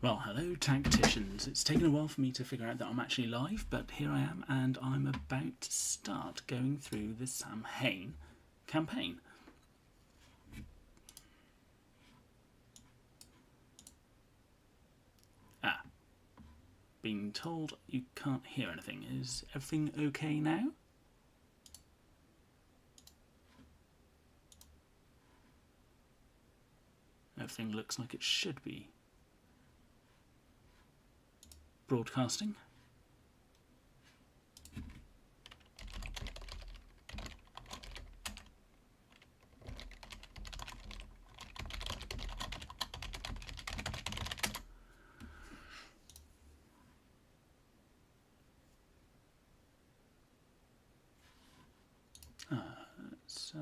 Well, hello tacticians. It's taken a while for me to figure out that I'm actually live, but here I am and I'm about to start going through the Samhain campaign. Being told you can't hear anything. Is everything okay now? Everything looks like it should be broadcasting. Let's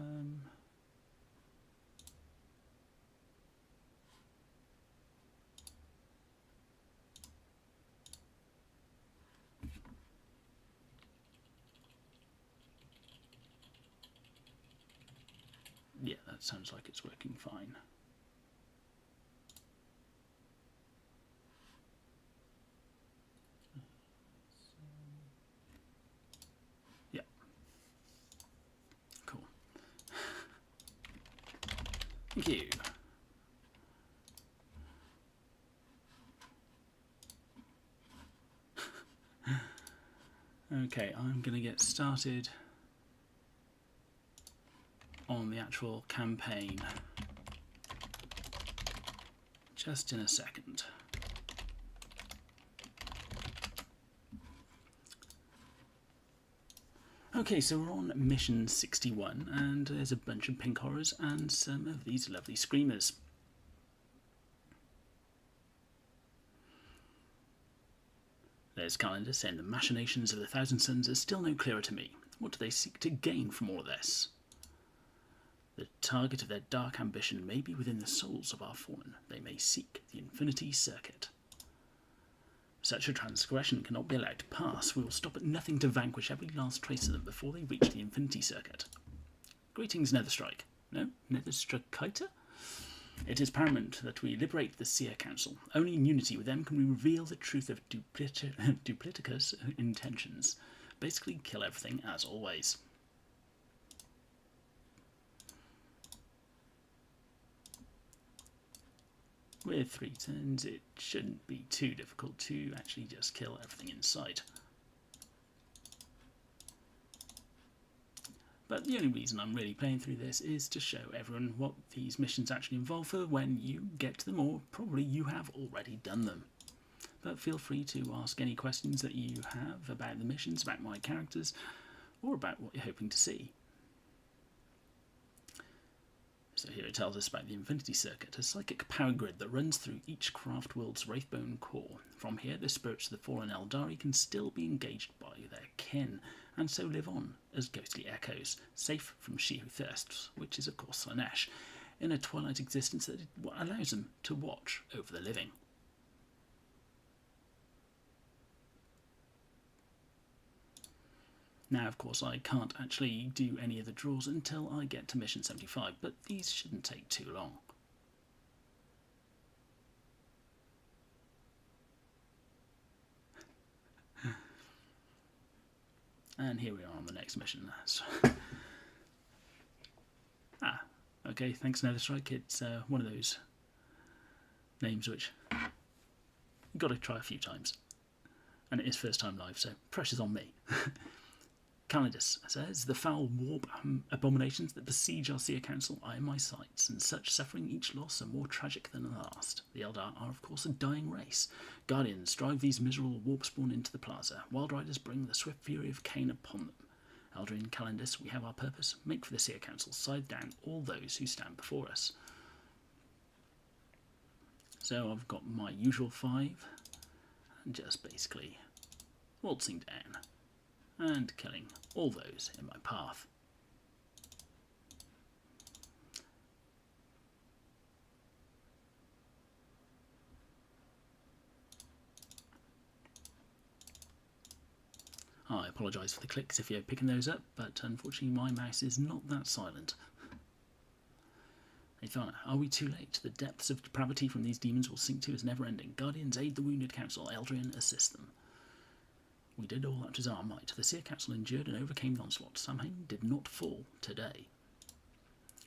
yeah, that sounds like it's working fine. Yeah. Cool. Thank you. Okay, I'm going to get started on the actual campaign just in a second. Okay, so we're on mission 61 and there's a bunch of pink horrors and some of these lovely screamers. There's Calendar saying the machinations of the Thousand Suns are still no clearer to me. What do they seek to gain from all of this? The target of their dark ambition may be within the souls of our fallen. They may seek the Infinity Circuit. Such a transgression cannot be allowed to pass. We will stop at nothing to vanquish every last trace of them before they reach the Infinity Circuit. Greetings, Netherstrike. No? Netherstrikita? It is paramount that we liberate the Seer Council. Only in unity with them can we reveal the truth of Duplicitous intentions. Basically, kill everything as always. With 3 turns, it shouldn't be too difficult to actually just kill everything in sight. But the only reason I'm really playing through this is to show everyone what these missions actually involve for when you get to them, or probably you have already done them. But feel free to ask any questions that you have about the missions, about my characters, or about what you're hoping to see. So here it tells us about the Infinity Circuit, a psychic power grid that runs through each craft world's Wraithbone core. From here, the spirits of the fallen Eldari can still be engaged by their kin, and so live on as ghostly echoes, safe from She Who Thirsts, which is of course Slanesh, in a twilight existence that allows them to watch over the living. Now, of course, I can't actually do any of the draws until I get to mission 75, but these shouldn't take too long. And here we are on the next mission. Okay, thanks Netherstrike. It's one of those names which you've got to try a few times. And it is first time live, so pressure's on me. Calendus says, the foul warp abominations that besiege our Seer Council are in my sights, and such suffering each loss are more tragic than the last. The Eldar are of course a dying race. Guardians drive these miserable warp spawn into the plaza. Wild Riders bring the swift fury of Cain upon them. Eldrin, Calendus, we have our purpose. Make for the Seer Council. Scythe down all those who stand before us. So I've got my usual 5, and just basically waltzing down and killing all those in my path. I apologise for the clicks if you're picking those up, but unfortunately my mouse is not that silent. Aethana, are we too late? The depths of depravity from these demons will sink to is never-ending. Guardians, aid the wounded council. Eldrian, assist them. We did all that to our might. The Seer Council endured and overcame the onslaught. Samhain did not fall today.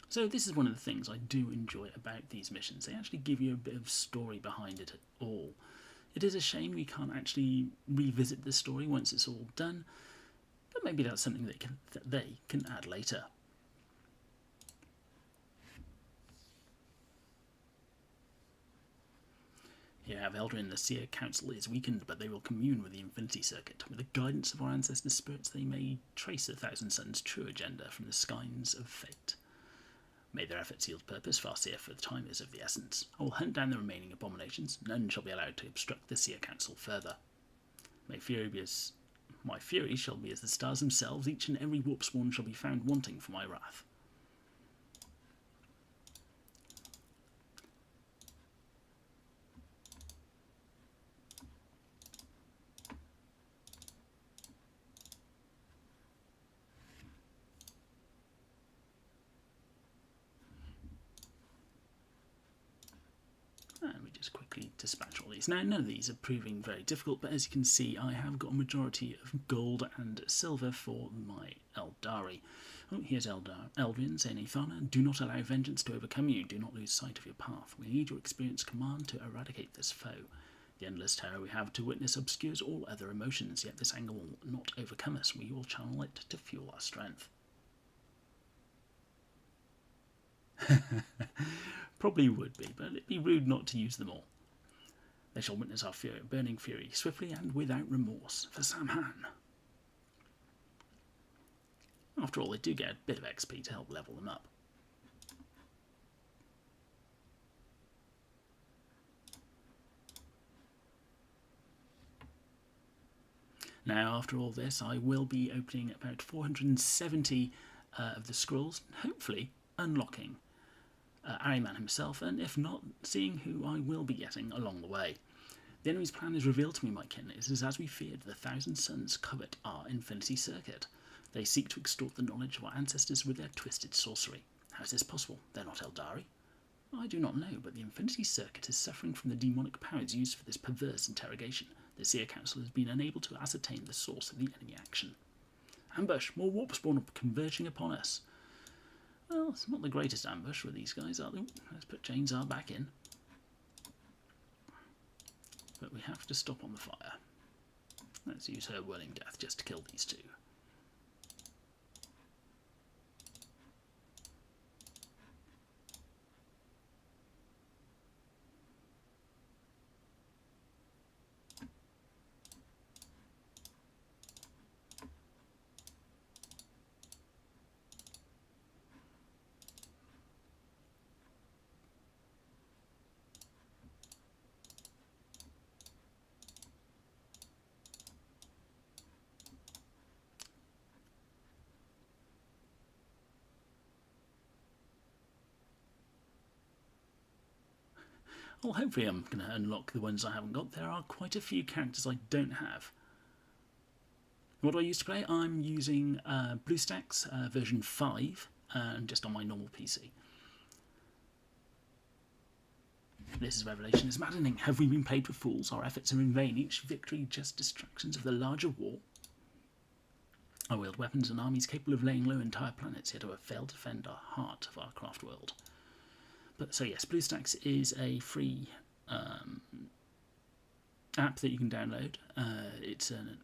So this is one of the things I do enjoy about these missions. They actually give you a bit of story behind it all. It is a shame we can't actually revisit the story once it's all done, but maybe that's something that they can add later. Here have Eldrin, the Seer Council is weakened, but they will commune with the Infinity Circuit. With the guidance of our ancestors' spirits, they may trace the Thousand Suns' true agenda from the skeins of fate. May their efforts yield purpose, far seer, for the time is of the essence. I will hunt down the remaining abominations. None shall be allowed to obstruct the Seer Council further. My fury shall be as the stars themselves. Each and every warp spawn shall be found wanting for my wrath. And we just quickly dispatch all these. Now, none of these are proving very difficult, but as you can see, I have got a majority of gold and silver for my Eldari. Oh, here's Eldrin saying, Aethana, do not allow vengeance to overcome you. Do not lose sight of your path. We need your experienced command to eradicate this foe. The endless terror we have to witness obscures all other emotions, yet this anger will not overcome us. We will channel it to fuel our strength. Probably would be, but it'd be rude not to use them all. They shall witness our fury, burning fury, swiftly and without remorse, for Saim-Hann. After all, they do get a bit of XP to help level them up. Now, after all this, I will be opening about 470 of the scrolls, hopefully unlocking Ahriman himself, and if not, seeing who I will be getting along the way. The enemy's plan is revealed to me, my kin. It is as we feared. The Thousand Suns covet our Infinity Circuit. They seek to extort the knowledge of our ancestors with their twisted sorcery. How is this possible? They're not Eldari? I do not know, but the Infinity Circuit is suffering from the demonic powers used for this perverse interrogation. The Seer Council has been unable to ascertain the source of the enemy action. Ambush! More warp spawn are converging upon us. Well, it's not the greatest ambush with these guys, are they? Let's put Jainsar back in. But we have to stop on the fire. Let's use her Whirling Death just to kill these two. Well, hopefully I'm going to unlock the ones I haven't got. There are quite a few characters I don't have. What do I use to play? I'm using BlueStacks version 5, and just on my normal PC. This is Revelation is maddening. Have we been played for fools? Our efforts are in vain. Each victory just distractions of the larger war. I wield weapons and armies capable of laying low entire planets, yet I have failed to defend our heart of our craft world. But so yes, BlueStacks is a free app that you can download. It's an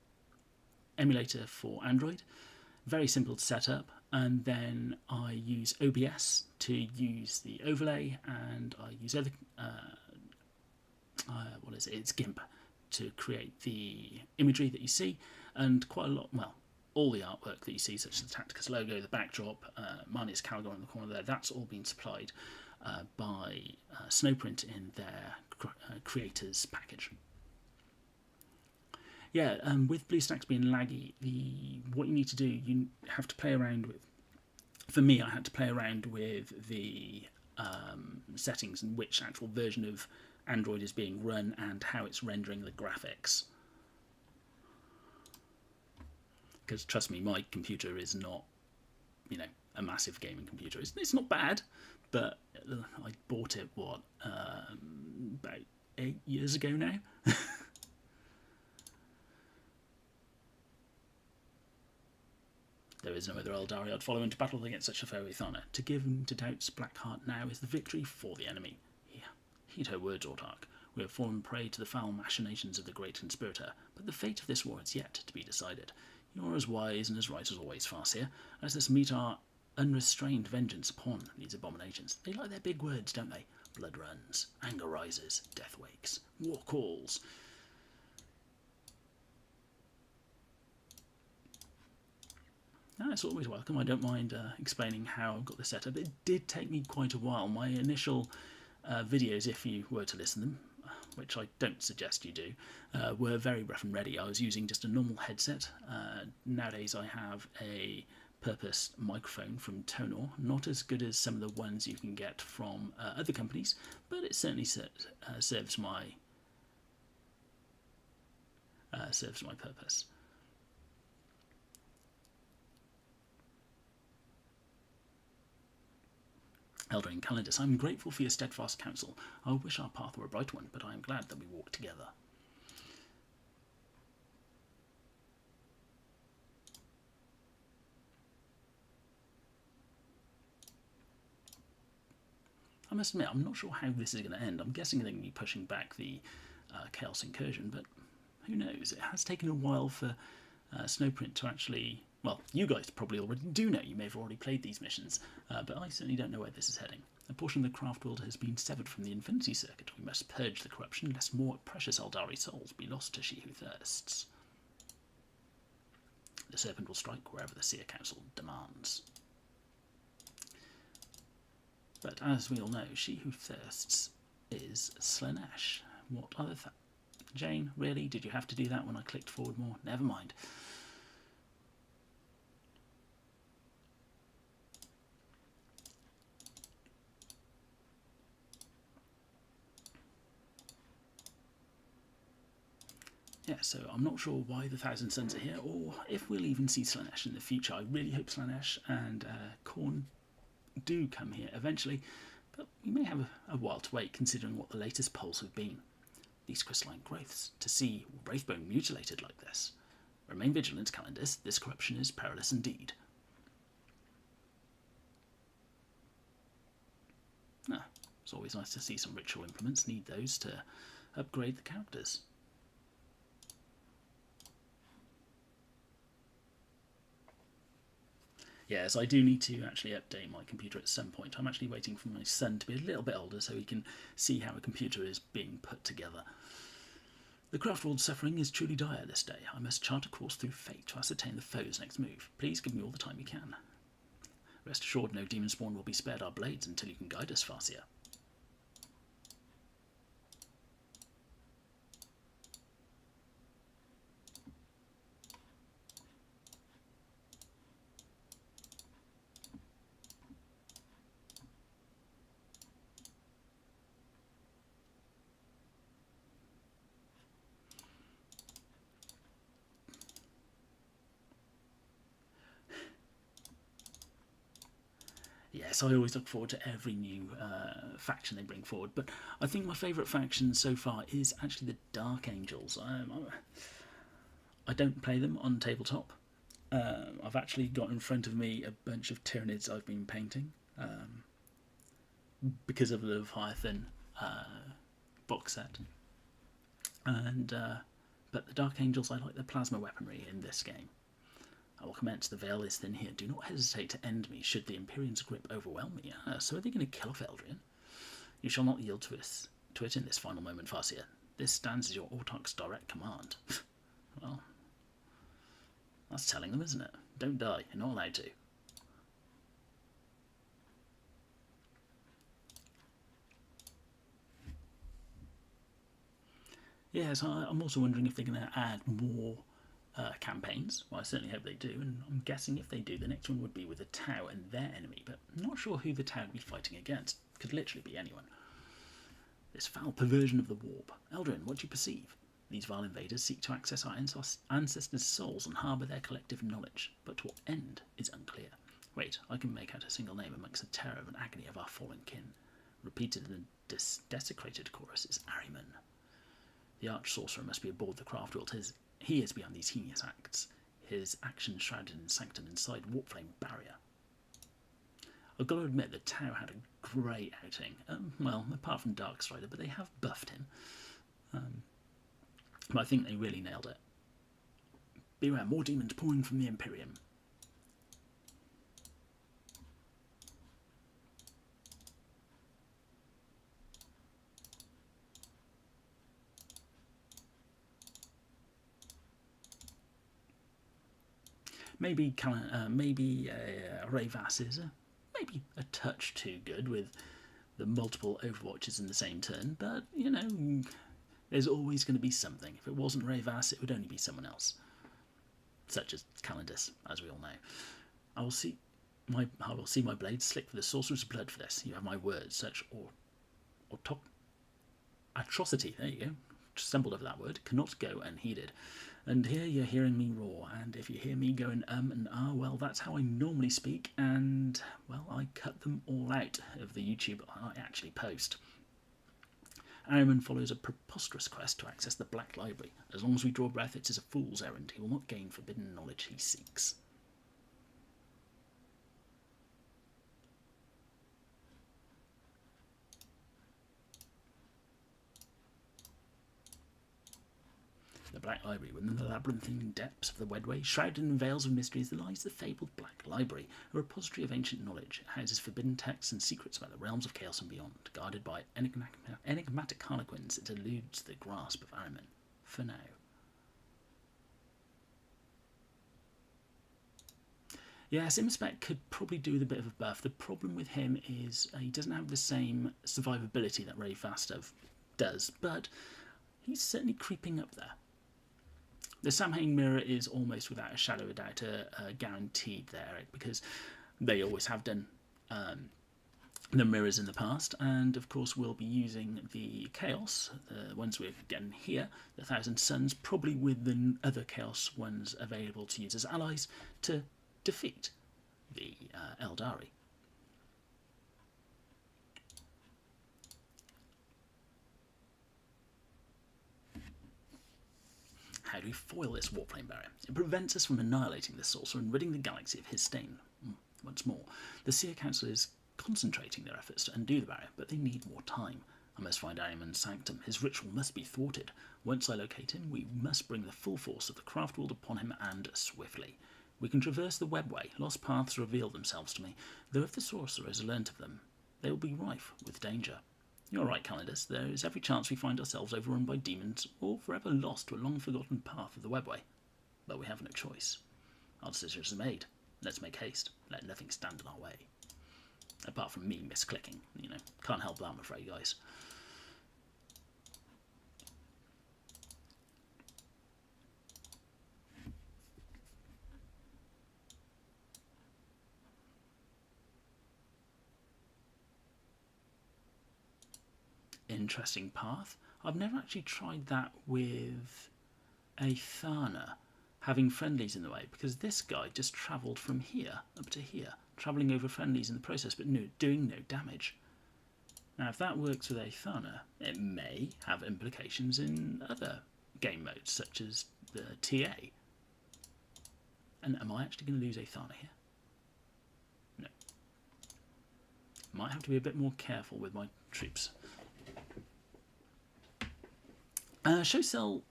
emulator for Android, very simple to set up, and then I use OBS to use the overlay, and I use other it's GIMP to create the imagery that you see, and quite a lot, well, all the artwork that you see, such as the Tacticus logo, the backdrop, Marnius Calgar in the corner there, that's all been supplied by Snowprint in their creators package. Yeah, with BlueStacks being laggy, what you need to do, you have to play around with. For me, I had to play around with the settings and which actual version of Android is being run and how it's rendering the graphics. Because trust me, my computer is not, a massive gaming computer. It's not bad, but I bought it, what, about 8 years ago now? There is no other Eldari I'd follow into battle against such a foe with honour. To give him to Doubt's black heart now is the victory for the enemy. Yeah. Heed her words, Autarch. We have fallen prey to the foul machinations of the great conspirator, but the fate of this war is yet to be decided. You are as wise and as right as always, Farseer. Let us meet our unrestrained vengeance upon these abominations. They like their big words, don't they? Blood runs, anger rises, death wakes, war calls. No, it's always welcome. I don't mind explaining how I got this set up. It did take me quite a while. My initial videos, if you were to listen to them, which I don't suggest you do, were very rough and ready. I was using just a normal headset. Nowadays I have a purpose microphone from Tonor, not as good as some of the ones you can get from other companies, but it certainly serves my purpose. Eldraine Calendus, I am grateful for your steadfast counsel. I wish our path were a bright one, but I am glad that we walk together. I must admit, I'm not sure how this is going to end. I'm guessing they're going to be pushing back the Chaos Incursion, but who knows? It has taken a while for Snowprint to actually... Well, you guys probably already do know. You may have already played these missions, but I certainly don't know where this is heading. A portion of the craft world has been severed from the Infinity Circuit. We must purge the corruption, lest more precious Eldari souls be lost to she who thirsts. The serpent will strike wherever the Seer Council demands. But as we all know, she who thirsts is Slaanesh. What other Jane, really? Did you have to do that when I clicked forward more? Never mind. Yeah, so I'm not sure why the Thousand Suns are here, or if we'll even see Slaanesh in the future. I really hope Slaanesh and Khorne do come here eventually, but we may have a while to wait considering what the latest polls have been. These crystalline growths, to see Wraithbone mutilated like this. Remain vigilant, Calendus, this corruption is perilous indeed. It's always nice to see some ritual implements, need those to upgrade the characters. Yes, I do need to actually update my computer at some point. I'm actually waiting for my son to be a little bit older so he can see how a computer is being put together. The craft world's suffering is truly dire this day. I must chart a course through fate to ascertain the foe's next move. Please give me all the time you can. Rest assured no demon spawn will be spared our blades until you can guide us, Farseer. Yes, I always look forward to every new faction they bring forward, but I think my favourite faction so far is actually the Dark Angels. I don't play them on tabletop. I've actually got in front of me a bunch of Tyranids I've been painting because of the Leviathan box set. But the Dark Angels, I like their plasma weaponry in this game. I will commence. The veil is thin here. Do not hesitate to end me should the Empyrean's grip overwhelm me. So are they going to kill off Eldrian? You shall not yield to it in this final moment, Farseer. This stands as your Autarch's direct command. Well, that's telling them, isn't it? Don't die. You're not allowed to. Yes, I'm also wondering if they're going to add more campaigns. Well, I certainly hope they do, and I'm guessing if they do, the next one would be with the Tau and their enemy, but I'm not sure who the Tau would be fighting against. Could literally be anyone. This foul perversion of the warp. Eldrin, what do you perceive? These vile invaders seek to access our ancestors' souls and harbour their collective knowledge, but to what end is unclear. Wait, I can make out a single name amongst the terror and agony of our fallen kin. Repeated in the desecrated chorus is Ahriman. The arch-sorcerer must be aboard the craft world. He is beyond these heinous acts. His actions shrouded in sanctum inside warpflame barrier. I've got to admit that Tau had a great outing. Well, apart from Darkstrider, but they have buffed him. But I think they really nailed it. Beware, more demons pouring from the Imperium. Maybe Rayvas is maybe a touch too good with the multiple Overwatches in the same turn, but you know, there's always going to be something. If it wasn't Rayvas, it would only be someone else, such as Calendus, as we all know. I will see my blade slick for the sorcerer's blood for this. You have my word. Such atrocity. There you go. Stumbled over that word. Cannot go unheeded. And here you're hearing me roar, and if you hear me going and ah, well, that's how I normally speak, and, well, I cut them all out of the YouTube I actually post. Ahriman follows a preposterous quest to access the Black Library. As long as we draw breath, it is a fool's errand. He will not gain forbidden knowledge he seeks. The Black Library, within the labyrinthine depths of the Wedway, shrouded in veils of mysteries, lies the fabled Black Library, a repository of ancient knowledge. It houses forbidden texts and secrets about the realms of chaos and beyond. Guarded by enigmatic harlequins, it eludes the grasp of Ahriman. For now. Yeah, Sim-Spec could probably do with a bit of a buff. The problem with him is he doesn't have the same survivability that Rayvas does, but he's certainly creeping up there. The Samhain mirror is almost without a shadow of a doubt guaranteed there, Eric, because they always have done the mirrors in the past, and of course we'll be using the Chaos, the ones we're getting here, the Thousand Suns, probably with the other Chaos ones available to use as allies to defeat the Eldari. How do we foil this warplane barrier? It prevents us from annihilating the sorcerer and ridding the galaxy of his stain. Once more, the Seer Council is concentrating their efforts to undo the barrier, but they need more time. I must find Ahriman's sanctum. His ritual must be thwarted. Once I locate him, we must bring the full force of the craft world upon him, and swiftly. We can traverse the webway. Lost paths reveal themselves to me, though if the sorcerer has learnt of them, they will be rife with danger. You're right, Calendus. There is every chance we find ourselves overrun by demons or forever lost to a long-forgotten path of the webway. But we have no choice. Our decision is made. Let's make haste. Let nothing stand in our way. Apart from me misclicking. You know, can't help that, I'm afraid, guys. Interesting path. I've never actually tried that with a Thana having friendlies in the way, because this guy just travelled from here up to here, travelling over friendlies in the process, but doing no damage. Now, if that works with a Thana, it may have implications in other game modes, such as the TA. And am I actually going to lose a Thana here? No. Might have to be a bit more careful with my troops. Show cell,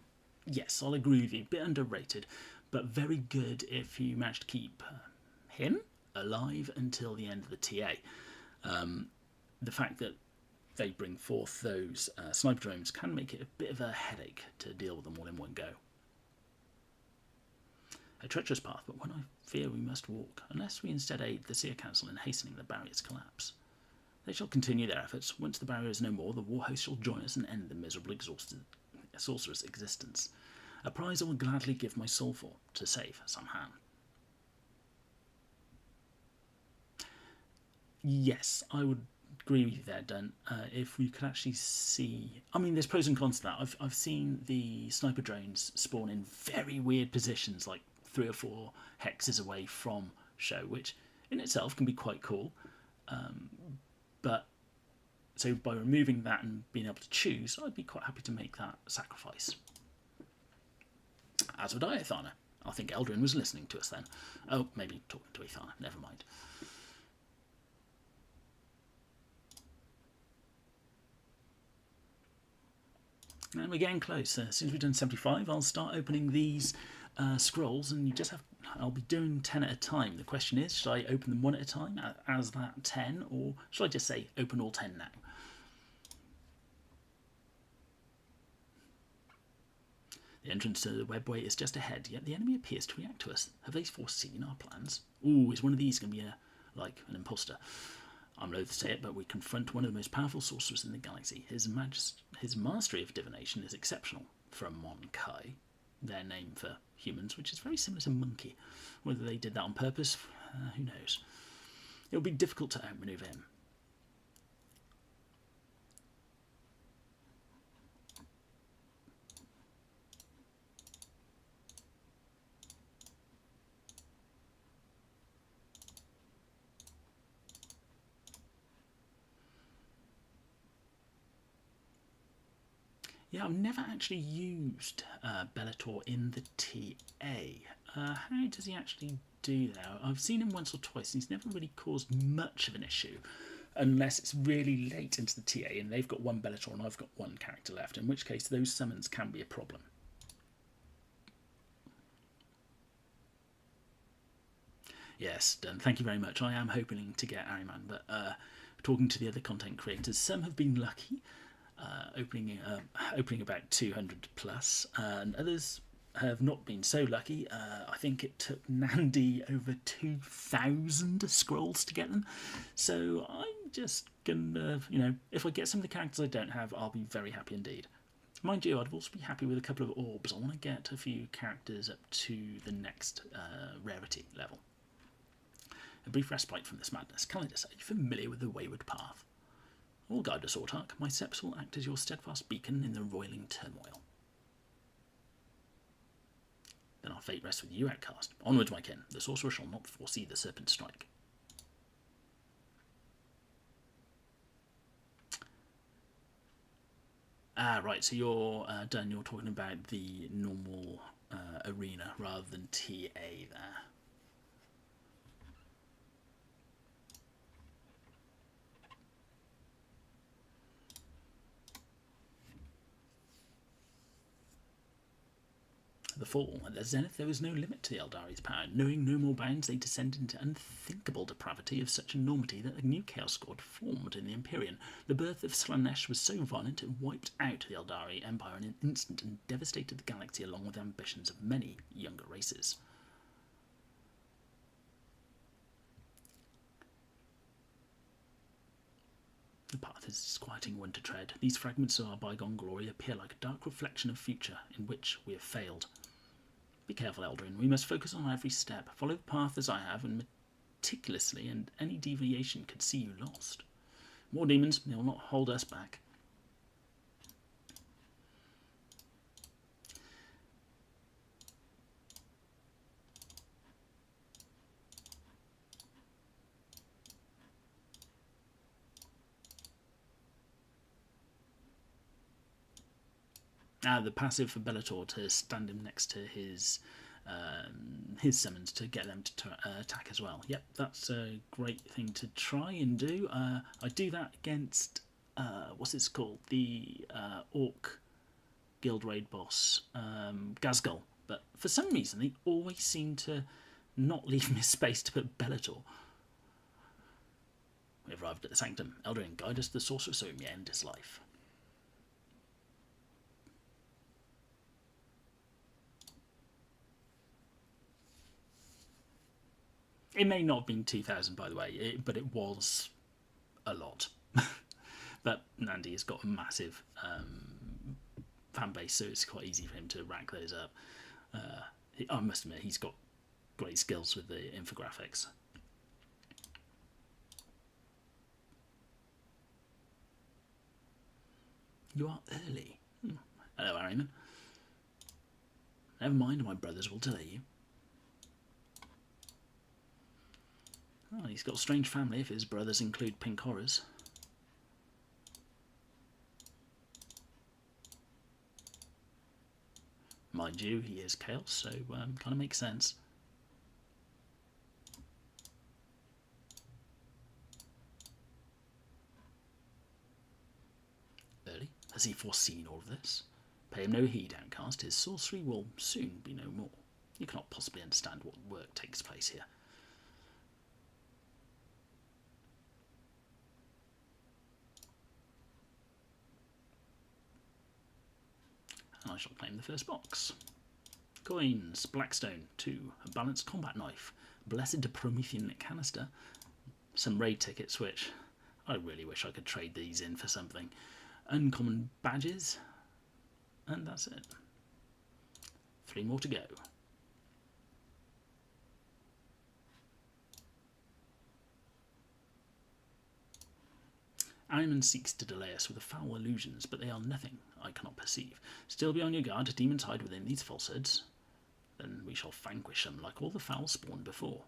yes, I'll agree with you, a bit underrated, but very good if you manage to keep him alive until the end of the TA. The fact that they bring forth those sniper drones can make it a bit of a headache to deal with them all in one go. A treacherous path, but one I fear we must walk, unless we instead aid the Seer Council in hastening the barrier's collapse. They shall continue their efforts. Once the barrier is no more, the war host shall join us and end the miserable sorcerer's existence. A prize I will gladly give my soul for, to save Saim-Hann. Yes, I would agree with you there, Dun. If we could actually see... I mean, there's pros and cons to that. I've seen the sniper drones spawn in very weird positions, like 3 or 4 hexes away from show, which in itself can be quite cool. But so by removing that and being able to choose, I'd be quite happy to make that sacrifice. As would I, Ethana. I think Eldrin was listening to us then. Oh, maybe talking to Ethana. Never mind. And we're getting close. As soon as we've done 75, I'll start opening these scrolls, and you just have. I'll be doing 10 at a time. The question is, should I open them one at a time as that 10, or should I just say open all 10 now? The entrance to the webway is just ahead, yet the enemy appears to react to us. Have they foreseen our plans? Ooh, is one of these going to be like an imposter? I'm loath to say it, but we confront one of the most powerful sorcerers in the galaxy. His mastery of divination is exceptional for a Mon Kai, their name for humans, which is very similar to monkey. Whether they did that on purpose, who knows? It will be difficult to outmaneuver him. Yeah, I've never actually used Bellator in the TA. How does he actually do that? I've seen him once or twice, and he's never really caused much of an issue, unless it's really late into the TA and they've got one Bellator and I've got one character left, in which case those summons can be a problem. Yes, done. Thank you very much. I am hoping to get Ahriman, but talking to the other content creators, some have been lucky, opening about 200 plus, and others have not been so lucky. I think it took Nandi over 2,000 scrolls to get them, so I'm just gonna, if I get some of the characters I don't have, I'll be very happy indeed. Mind you, I'd also be happy with a couple of orbs. I want to get a few characters up to the next rarity level. A brief respite from this madness. Calidus, are you familiar with the Wayward Path? All guide us, Autarch. My steps will act as your steadfast beacon in the roiling turmoil. Then our fate rests with you, outcast. Onwards, my kin. The sorcerer shall not foresee the serpent strike. Ah, right, so you're done. You're talking about the normal arena rather than TA there. The fall. At their zenith, there was no limit to the Eldari's power. Knowing no more bounds, they descended into unthinkable depravity of such enormity that a new chaos squad formed in the Empyrean. The birth of Slanesh was so violent it wiped out the Eldari Empire in an instant and devastated the galaxy along with the ambitions of many younger races. The path is disquieting one to tread. These fragments of our bygone glory appear like a dark reflection of future in which we have failed. Be careful, Eldrin. We must focus on every step. Follow the path as I have, and meticulously, and any deviation could see you lost. More demons, they will not hold us back. The passive for Bellator to stand him next to his summons to get them to attack as well. Yep, that's a great thing to try and do. I do that against what's it called, the Orc Guild Raid boss, Gazgul, but for some reason they always seem to not leave me space to put Bellator. We have arrived at the sanctum. Eldrin, guide us to the sorcerer so we may end his life. It may not have been 2,000, by the way, but it was a lot. But Nandi has got a massive fan base, so it's quite easy for him to rack those up. I must admit, he's got great skills with the infographics. You are early. Hello, Ahriman. Never mind, my brothers will delay you. Oh, he's got a strange family if his brothers include pink horrors. Mind you, he is chaos, so kind of makes sense. Early, has he foreseen all of this? Pay him no heed, outcast. His sorcery will soon be no more. You cannot possibly understand what work takes place here. And I shall claim the first box. Coins, Blackstone, 2, a balanced combat knife, blessed Promethean canister, some raid tickets, which I really wish I could trade these in for something, uncommon badges, and that's it. 3 more to go. Saim-Hann seeks to delay us with foul illusions, but they are nothing I cannot perceive. Still be on your guard, demons hide within these falsehoods. Then we shall vanquish them like all the foul spawned before.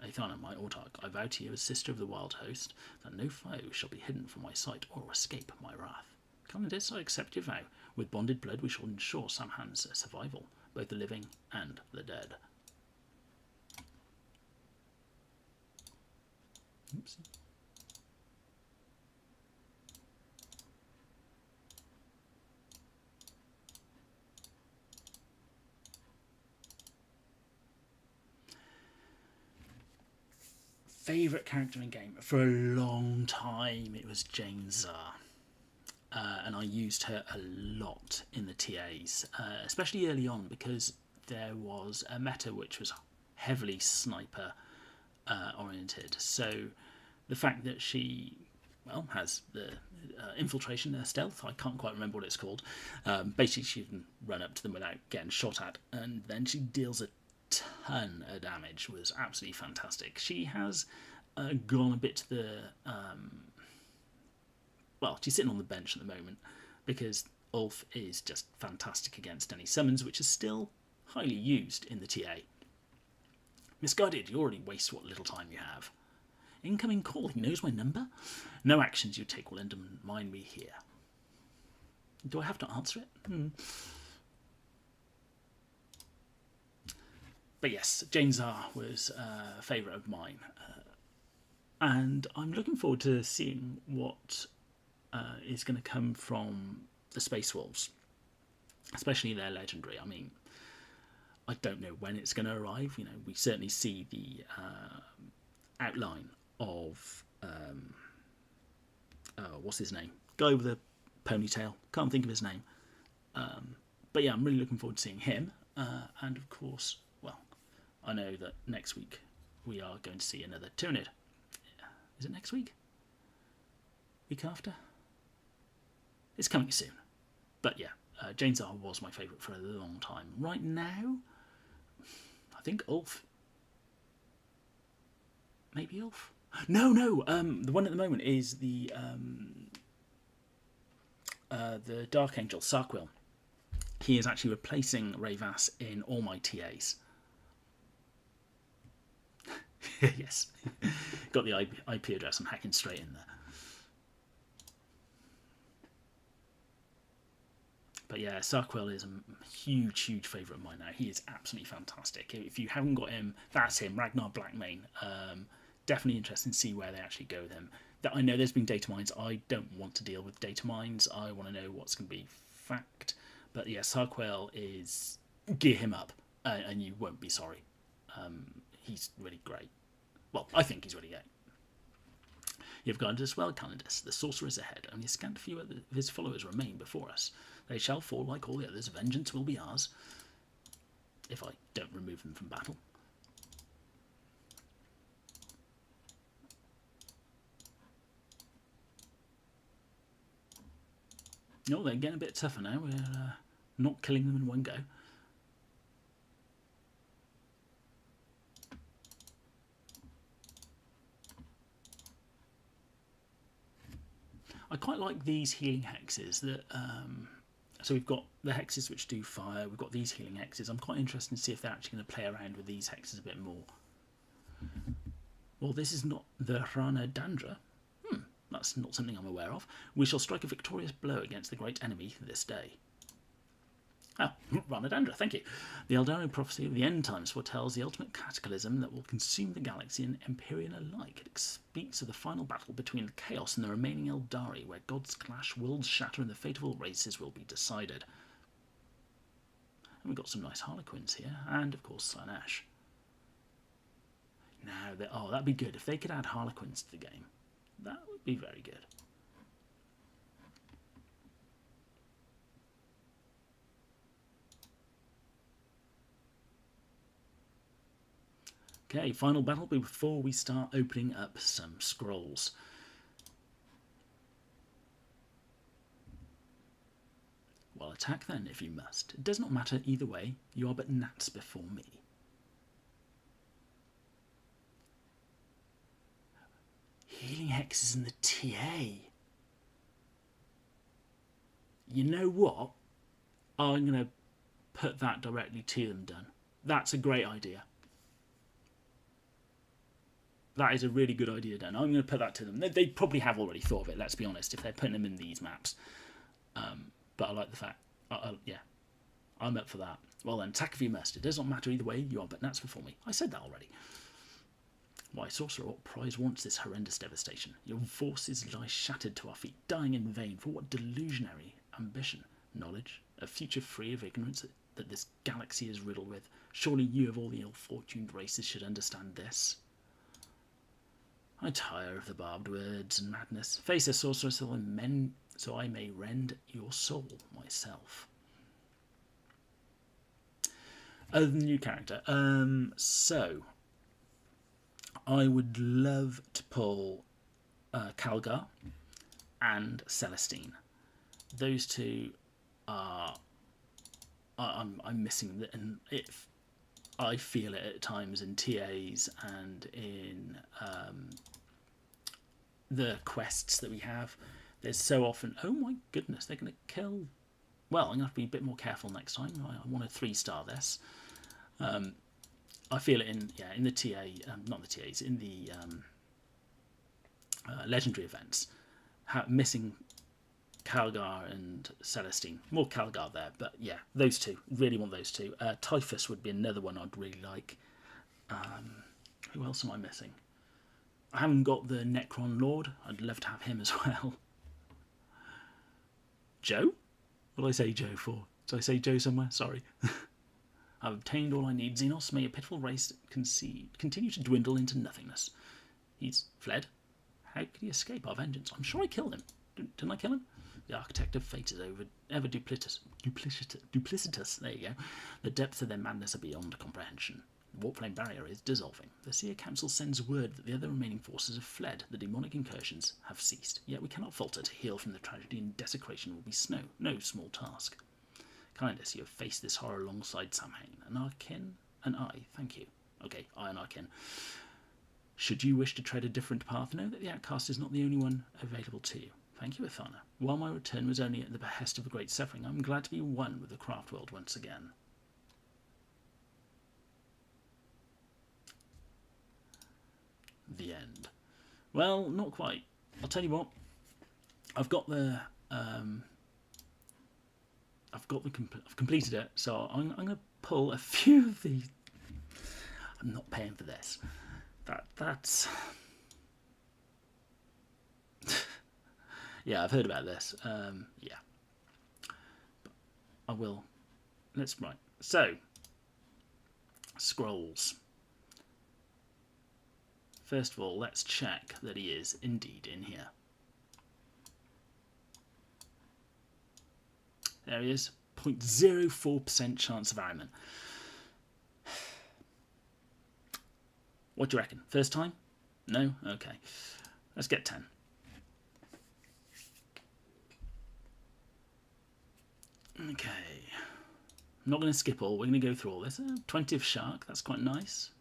Aethana, my autarch, I vow to you as sister of the wild host, that no foe shall be hidden from my sight or escape my wrath. Calendis, I accept your vow. With bonded blood we shall ensure Samhain's survival, both the living and the dead. Oops. Favourite character in game for a long time, it was Jane Czar, and I used her a lot in the TAs, especially early on, because there was a meta which was heavily sniper oriented. So the fact that she has the infiltration, stealth, I can't quite remember what it's called. Basically, she can run up to them without getting shot at, and then she deals a ton of damage. Was absolutely fantastic. She has gone a bit to the she's sitting on the bench at the moment because Ulf is just fantastic against any summons, which is still highly used in the TA. Misguided, you already waste what little time you have. Incoming call, he knows my number. No actions you take will undermine me here. Do I have to answer it? But yes, Jane Czar was a favourite of mine. And I'm looking forward to seeing what is going to come from the Space Wolves, especially their legendary. I mean, I don't know when it's going to arrive. You know, we certainly see the outline of what's his name? Guy with a ponytail. Can't think of his name. But yeah, I'm really looking forward to seeing him. And of course, I know that next week we are going to see another Tyranid. Is it next week? Week after? It's coming soon. But yeah, Jane Czar was my favourite for a long time. Right now, I think Ulf. Maybe Ulf? No. The one at the moment is the Dark Angel, Sarquil. He is actually replacing Rayvas in all my TAs. Yes. Got the IP address. I'm hacking straight in there. But yeah, Sarquil is a huge favourite of mine now. He is absolutely fantastic. If you haven't got him, that's him. Ragnar Blackmane. Definitely interested to see where they actually go with him. I know there's been data mines. I don't want to deal with data mines. I want to know what's going to be fact. But yeah, Sarquil is... Gear him up, and you won't be sorry. He's really great. Well, I think he's really great. You've guarded us well, Calendis. The sorcerer is ahead. Only a scant few of his followers remain before us. They shall fall like all the others. Vengeance will be ours. If I don't remove them from battle. No, they're getting a bit tougher now. We're not killing them in one go. I quite like these healing hexes that so we've got the hexes which do fire, we've got these healing hexes. I'm quite interested to see if they're actually going to play around with these hexes a bit more. Well, this is not the Rana Dandra. That's not something I'm aware of. We shall strike a victorious blow against the great enemy this day. Oh, Ranadandra, thank you. The Eldari prophecy of the end times foretells the ultimate cataclysm that will consume the galaxy and Empyrean alike. It speaks of the final battle between the Chaos and the remaining Eldari, where gods clash, worlds shatter, and the fate of all races will be decided. And we've got some nice Harlequins here, and of course Slaanesh. Now, that'd be good if they could add Harlequins to the game. That would be very good. Okay, final battle before we start opening up some scrolls. Well, attack then, if you must. It does not matter either way. You are but gnats before me. Healing hexes in the TA. You know what? I'm going to put that directly to them, done. That's a great idea. That is a really good idea, Dan. I'm going to put that to them. They probably have already thought of it, let's be honest, if they're putting them in these maps. But I like the fact... yeah, I'm up for that. Well then, attack if you must. It does not matter either way, you are but gnats before me. I said that already. Why, Sorcerer, what prize wants this horrendous devastation? Your forces lie shattered to our feet, dying in vain. For what delusionary ambition? Knowledge? A future free of ignorance that this galaxy is riddled with? Surely you of all the ill-fortuned races should understand this. I tire of the barbed words and madness. Face a sorcerer so I may rend your soul myself. Other than new character, so I would love to pull Calgar and Celestine. Those two are I'm missing them, and I feel it at times in TAs and in the quests that we have. There's so often, oh my goodness, they're going to kill. Well, I'm going to have to be a bit more careful next time. I want to 3-star this. I feel it in the TA, not the TAs, in the legendary events. Missing Calgar and Celestine. More Calgar there, but yeah, those two. Really want those two. Typhus would be another one I'd really like. Who else am I missing? I haven't got the Necron Lord. I'd love to have him as well. Joe? What did I say Joe for? Did I say Joe somewhere? Sorry. I've obtained all I need. Xenos, may a pitiful race continue to dwindle into nothingness. He's fled. How could he escape our vengeance? I'm sure I killed him. Didn't I kill him? The architect of fate is ever duplicitous. There you go. The depths of their madness are beyond comprehension. The Warpflame barrier is dissolving. The Seer Council sends word that the other remaining forces have fled. The demonic incursions have ceased. Yet we cannot falter. To heal from the tragedy and desecration will be no small task. Kindness, you have faced this horror alongside Samhain, and our kin, and I, thank you. Okay, I and our kin. Should you wish to tread a different path, know that the Outcast is not the only one available to you. Thank you, Athana. While my return was only at the behest of a great suffering, I'm glad to be one with the craft world once again. The end. Well, not quite. I'll tell you what. I've completed it, so I'm going to pull a few of these. I'm not paying for this. That's. Yeah, I've heard about this. Yeah, but I will. Right. So, scrolls. First of all, let's check that he is indeed in here. There he is. 0.04% chance of Ironman. What do you reckon? First time? No? Okay. Let's get 10. Okay. I'm not going to skip all. We're going to go through all this. 20th Shark. That's quite nice.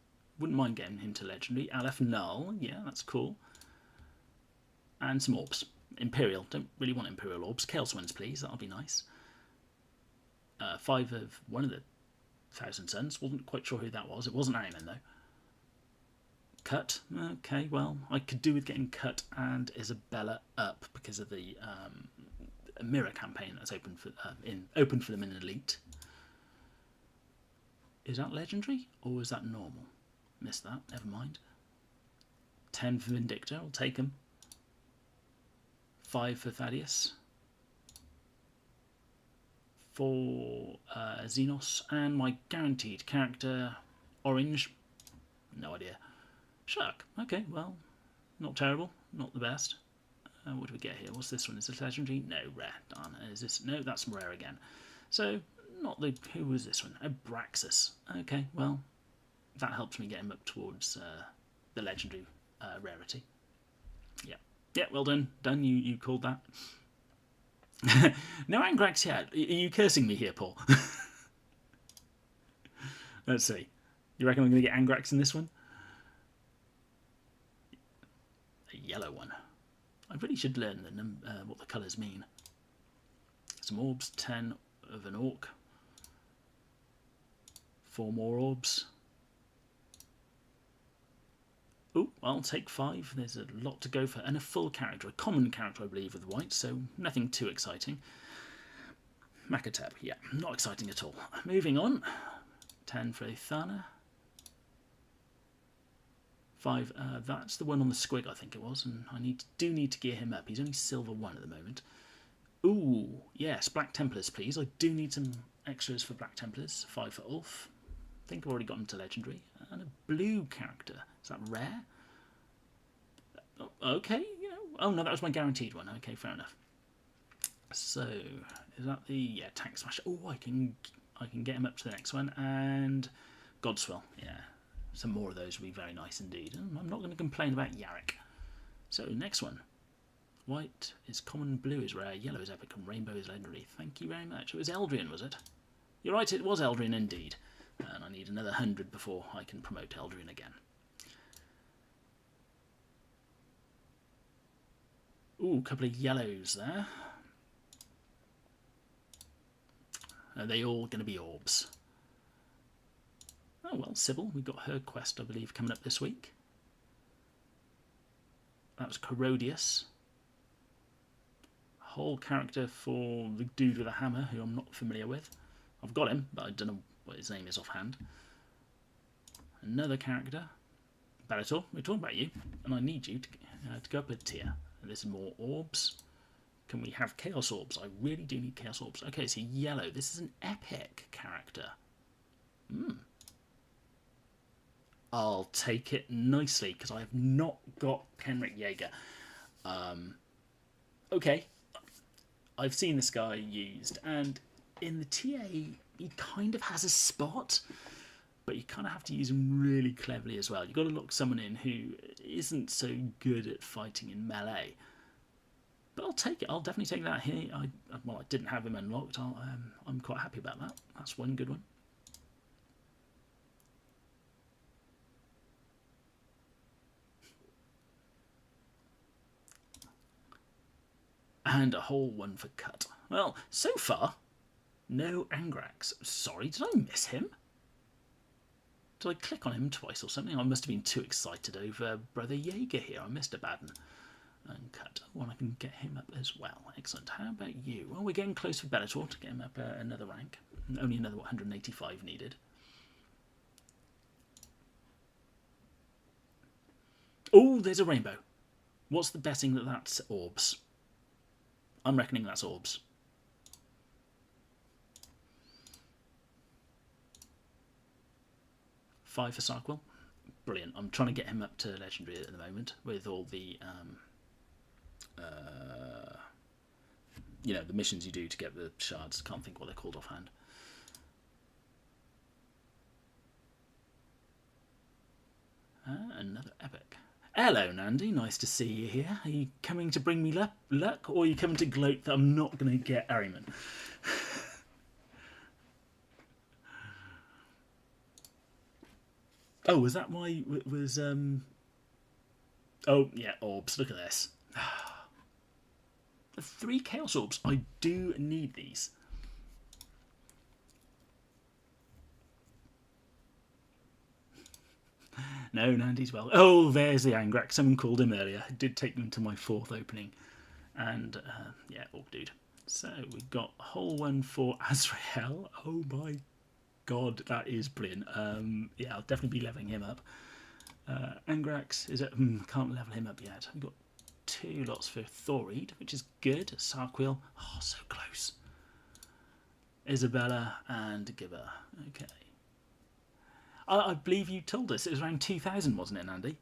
Wouldn't mind getting him to Legendary. Aleph Null. Yeah, that's cool. And some orbs. Imperial. Don't really want Imperial orbs. Chaos Winds, please. That'll be nice. 5 of one of the Thousand Suns. Wasn't quite sure who that was. It wasn't Iron Man, though. cut. Okay, well, I could do with getting cut and Isabella up because of the mirror campaign that's open for them in Elite. Is that legendary or is that normal? Missed that. Never mind. 10 for Vindictor. I'll take him. 5 for Thaddeus. 4 Xenos, and my guaranteed character, Orange. No idea. Shark. Okay, well, not terrible. Not the best. What do we get here? What's this one? Is this legendary? No, rare. Darn. Is this? No, that's rare again. So, not the. Who was this one? Abraxas. Okay, well, that helps me get him up towards the legendary rarity. Yeah. Yeah, well done. Done. You called that. No Angrax yet. Are you cursing me here, Paul? Let's see. You reckon I'm going to get Angrax in this one? A yellow one. I really should learn what the colours mean. Some orbs, 10 of an orc. 4 more orbs. Oh, I'll take 5. There's a lot to go for. And a full character, a common character, I believe, with white, so nothing too exciting. Makateb, yeah, not exciting at all. Moving on. 10 for Ithana. 5, that's the one on the squig, I think it was, and I do need to gear him up. He's only silver 1 at the moment. Ooh, yes, Black Templars, please. I do need some extras for Black Templars. 5 for Ulf. I think I've already got him to legendary. And a blue character. Is that rare? Okay, you know. Oh no, that was my guaranteed one. Okay, fair enough. So, is that the Tank Smash? Oh, I can get him up to the next one. And Godswell, yeah. Some more of those would be very nice indeed. And I'm not going to complain about Yarrick. So, next one. White is common, blue is rare, yellow is epic, and rainbow is legendary. Thank you very much. It was Eldrian, was it? You're right, it was Eldrian indeed. And I need another 100 before I can promote Eldrian again. Ooh, a couple of yellows there. Are they all going to be orbs? Oh, well, Sybil, we've got her quest, I believe, coming up this week. That was Corodius. Whole character for the dude with a hammer, who I'm not familiar with. I've got him, but I don't know what his name is offhand. Another character. Bellator, we're talking about you, and I need you to go up a tier. And there's more orbs. Can we have Chaos Orbs? I really do need Chaos Orbs. Okay, so yellow. This is an epic character. I'll take it nicely, because I have not got Kenrick Jaeger. Okay. I've seen this guy used, and in the TA, he kind of has a spot, but you kind of have to use him really cleverly as well. You've got to lock someone in who isn't so good at fighting in melee. But I'll take it. I'll definitely take that here. I didn't have him unlocked. I'm quite happy about that. That's one good one. And a whole one for cut. Well, so far, no Angrax. Sorry, did I miss him? Did I click on him twice or something? I must have been too excited over Brother Jaeger here. I missed a bad one. And cut. Well, I can get him up as well. Excellent. How about you? Well, we're getting close for Bellator to get him up another rank. Only another 185 needed. Oh, there's a rainbow. What's the betting that that's orbs? I'm reckoning that's orbs. Five for Sarkwell. Brilliant. I'm trying to get him up to legendary at the moment with all the the missions you do to get the shards. Can't think what they're called offhand. Another epic. Hello, Nandi. Nice to see you here. Are you coming to bring me luck, or are you coming to gloat that I'm not going to get Ahriman? Oh, was that why it was... Oh, yeah, orbs. Look at this. 3 Chaos Orbs. I do need these. No, Nandy's well. Oh, there's the Angrak. Someone called him earlier. It did take them to my 4th opening. And, yeah, Orc Dude. So, we've got a whole one for Azrael. Oh my god, that is brilliant. Yeah, I'll definitely be leveling him up. Angrax is at... can't level him up yet. We've got 2 lots for Thorid, which is good. Sarquil. Oh, so close. Isabella and Gibber. Okay. I believe you told us it was around 2,000, wasn't it, Andy?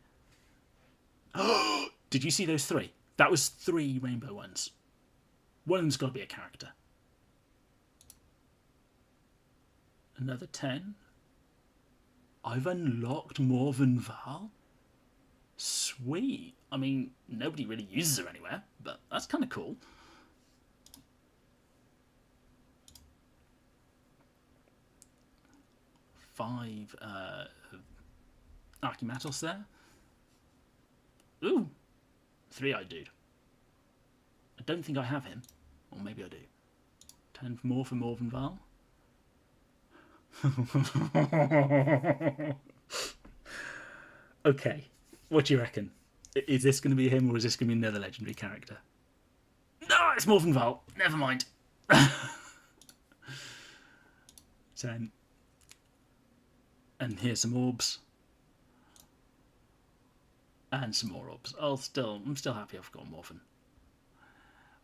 Oh, did you see those 3? That was 3 rainbow ones. One of them's got to be a character. Another 10. I've unlocked Morven Val. Sweet. I mean, nobody really uses her anywhere, but that's kind of cool. Five Archimatos there. Ooh, 3-eyed dude. I don't think I have him, or maybe I do. 10 more for Morven Val. Okay, what do you reckon? Is this going to be him, or is this going to be another legendary character? No, it's Morven Val. Never mind. 10. And here's some orbs. And some more orbs. I'm still happy I've got Morven.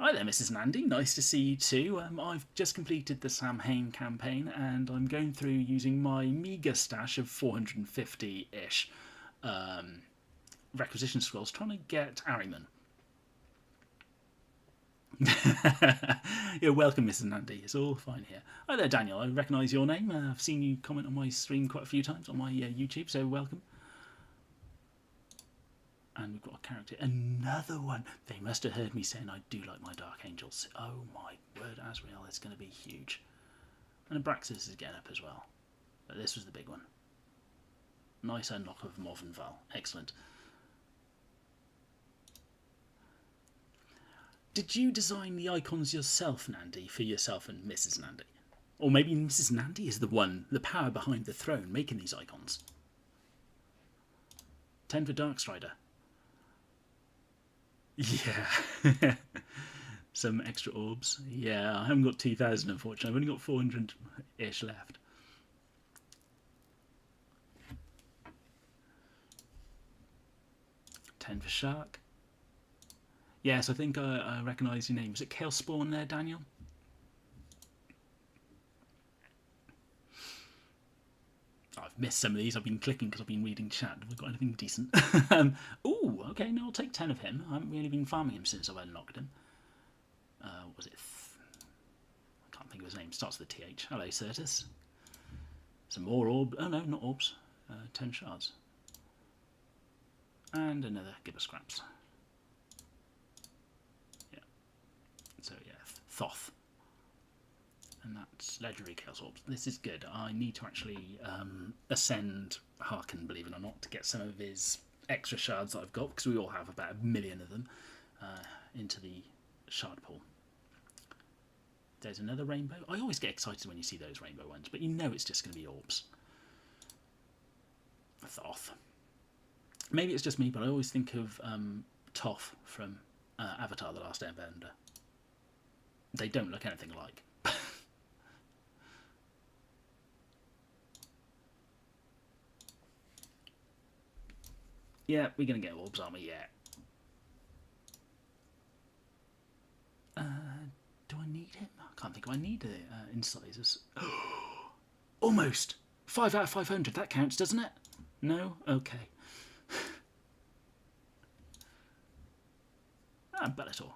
Hi there, Mrs. Nandy. Nice to see you too. I've just completed the Samhain campaign, and I'm going through using my meagre stash of 450-ish Requisition scrolls, trying to get Ahriman. You're welcome, Mrs. Nandy. It's all fine here. Hi there, Daniel. I recognise your name. I've seen you comment on my stream quite a few times on my YouTube, so welcome. And we've got a character. Another one. They must have heard me saying I do like my Dark Angels. Oh my word, Azrael, it's going to be huge. And Abraxas is getting up as well. But this was the big one. Nice unlock of Morven Val. Excellent. Did you design the icons yourself, Nandy, for yourself and Mrs. Nandy? Or maybe Mrs. Nandy is the one, the power behind the throne, making these icons. 10 for Darkstrider. Yeah. Some extra orbs. Yeah, I haven't got 2,000, unfortunately. I've only got 400-ish left. $10 for Shark. Yes, I think I recognise your name. Was it Kale Spawn there, Daniel? I've missed some of these. I've been clicking because I've been reading chat. Have we got anything decent? Ooh, okay, no, I'll take 10 of him. I haven't really been farming him since I've unlocked him. What was it? I can't think of his name. Starts with a TH. Hello, Certus. Some more orbs. Oh, no, not orbs. 10 shards. And another Gibber Scraps. Yeah. So, yeah, Thoth. And that's legendary Chaos Orbs. This is good. I need to actually ascend Harkin, believe it or not, to get some of his extra shards that I've got, because we all have about 1 million of them, into the shard pool. There's another rainbow. I always get excited when you see those rainbow ones, but you know it's just going to be orbs. Thoth. Maybe it's just me, but I always think of Toph from Avatar: The Last Airbender. They don't look anything alike. Yeah, we're going to get orbs, aren't we? Yeah. Do I need him? I can't think if I need incisors. Almost! 5 out of 500. That counts, doesn't it? No? Okay. Bellator.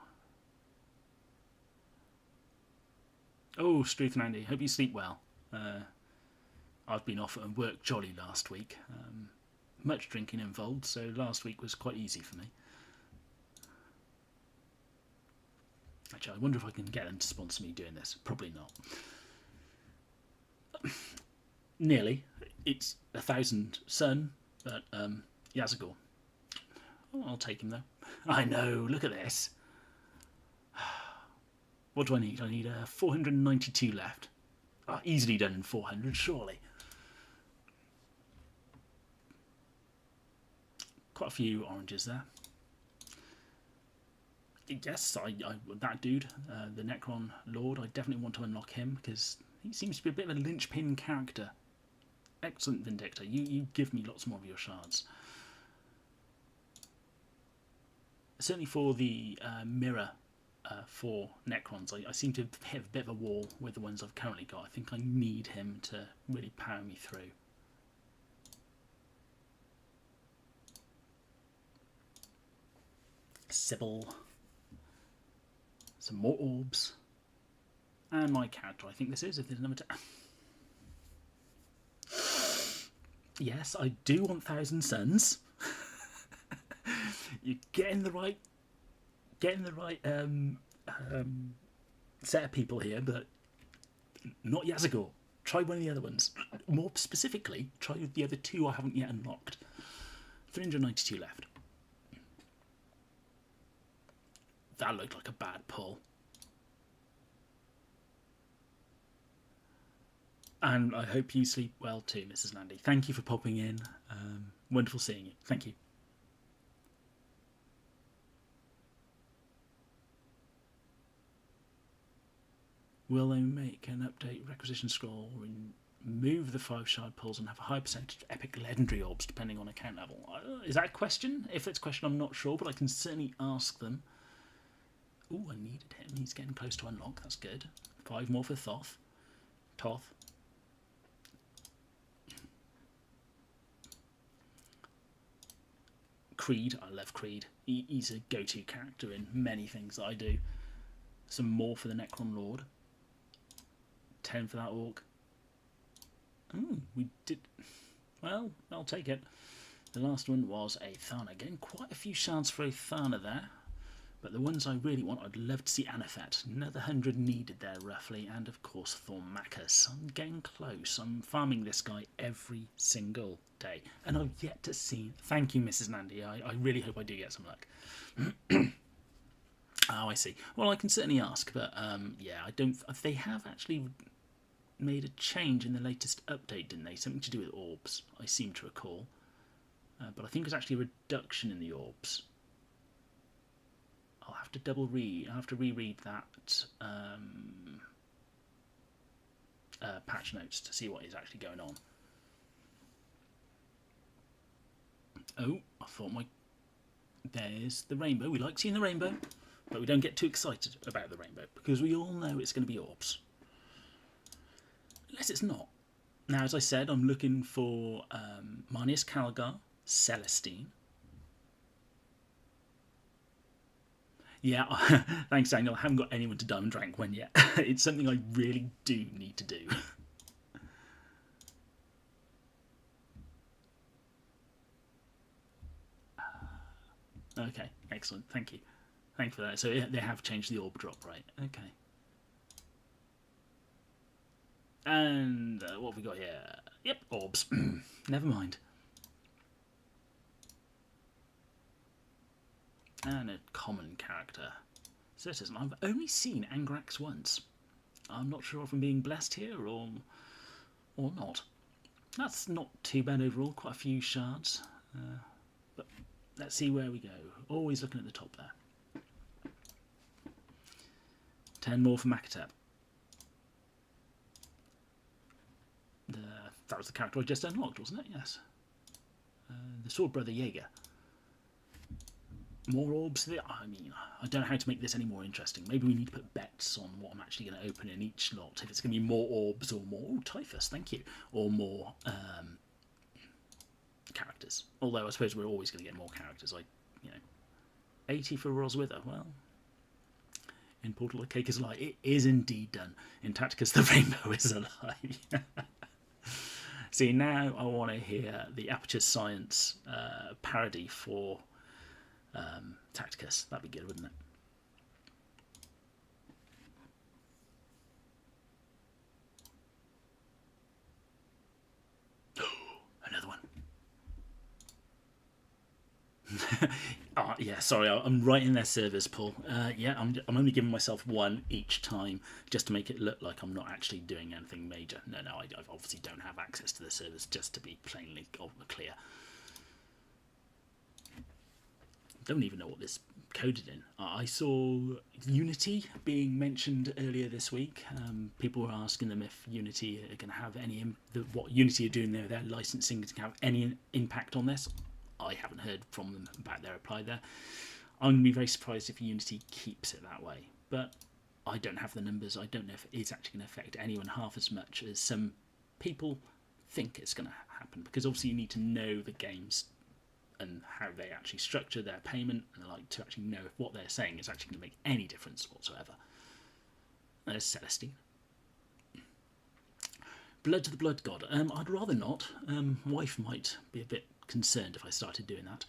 Oh, Struth and Andy. Hope you sleep well. I've been off at work jolly last week. Much drinking involved, so last week was quite easy for me. Actually, I wonder if I can get them to sponsor me doing this. Probably not. Nearly. It's 1,000 sun, but Yazagor. Oh, I'll take him though. I know, look at this. What do I need? I need 492 left. Easily done in 400, surely. quite a few oranges there. Yes, that dude, the Necron Lord, I definitely want to unlock him because he seems to be a bit of a linchpin character. Excellent Vindictor, you give me lots more of your shards. Certainly for the mirror for Necrons, I seem to hit a bit of a wall with the ones I've currently got. I think I need him to really power me through. Sybil. Some more orbs. And my character, I think this is, if there's another... Yes, I do want Thousand Suns. You're getting the right set of people here, but not Yazagor. Try one of the other ones. More specifically, try the other two I haven't yet unlocked. 392 left. That looked like a bad pull. And I hope you sleep well too, Mrs. Landy. Thank you for popping in. Wonderful seeing you. Thank you. Will they make an update requisition scroll, remove the 5 shard pulls and have a high percentage of epic legendary orbs depending on account level? Is that a question? If it's a question, I'm not sure, but I can certainly ask them. Ooh, I needed him. He's getting close to unlock. That's good. 5 more for Thoth. Creed. I love Creed. He's a go-to character in many things that I do. Some more for the Necron Lord. 10 for that orc. Ooh, we did... Well, I'll take it. The last one was a Thana. Again, quite a few shards for a Thana there. But the ones I really want, I'd love to see Anaphet. Another 100 needed there, roughly. And, of course, Thormachus. I'm getting close. I'm farming this guy every single day. And I've yet to see... Thank you, Mrs. Nandy. I really hope I do get some luck. Oh, I see. Well, I can certainly ask. But, yeah, I don't... They have actually made a change in the latest update, didn't they? Something to do with orbs, I seem to recall. But I think it's actually a reduction in the orbs. I'll have to I'll have to reread that patch notes to see what is actually going on. Oh, I thought there's the rainbow. We like seeing the rainbow, but we don't get too excited about the rainbow because we all know it's going to be orbs. Unless it's not. Now, as I said, I'm looking for Marnius Calgar, Celestine. Yeah, thanks, Daniel. I haven't got anyone to Diamond Rank 1 yet. It's something I really do need to do. Okay, excellent. Thank you. Thank you for that. So they have changed the orb drop, right? Okay. And what have we got here? Yep, orbs. Never mind. And a common character. Citizen. I've only seen Angrax once. I'm not sure if I'm being blessed here or not. That's not too bad overall. Quite a few shards. But let's see where we go. Always looking at the top there. 10 more for Makatep. That was the character I just unlocked, wasn't it? Yes. The Sword Brother Jaeger. More orbs. I mean, I don't know how to make this any more interesting. Maybe we need to put bets on what I'm actually going to open in each lot. If it's going to be more orbs or more... Oh, Typhus, thank you. Or more characters. Although I suppose we're always going to get more characters. Like, 80 for Roswither. Well, in Portal, the cake is a lie. It is indeed done. In Tacticus, the rainbow is a lie. See, now I want to hear the Aperture Science parody for... Tacticus. That'd be good, wouldn't it? Another one. Oh, yeah, sorry, I'm right in their servers, Paul. Yeah, I'm only giving myself one each time just to make it look like I'm not actually doing anything major. No, I obviously don't have access to the servers, just to be plainly clear. don't even know what this coded in. I saw Unity being mentioned earlier this week. People were asking them if Unity are going to have any what Unity are doing there, their licensing, to have any impact on this. I haven't heard from them about their reply there. I'm going to be very surprised if Unity keeps it that way, but I don't have the numbers. I don't know if it's actually going to affect anyone half as much as some people think it's going to happen, because obviously you need to know the games and how they actually structure their payment, and like to actually know if what they're saying is actually going to make any difference whatsoever. There's Celestine. Blood to the Blood God. I'd rather not. Wife might be a bit concerned if I started doing that.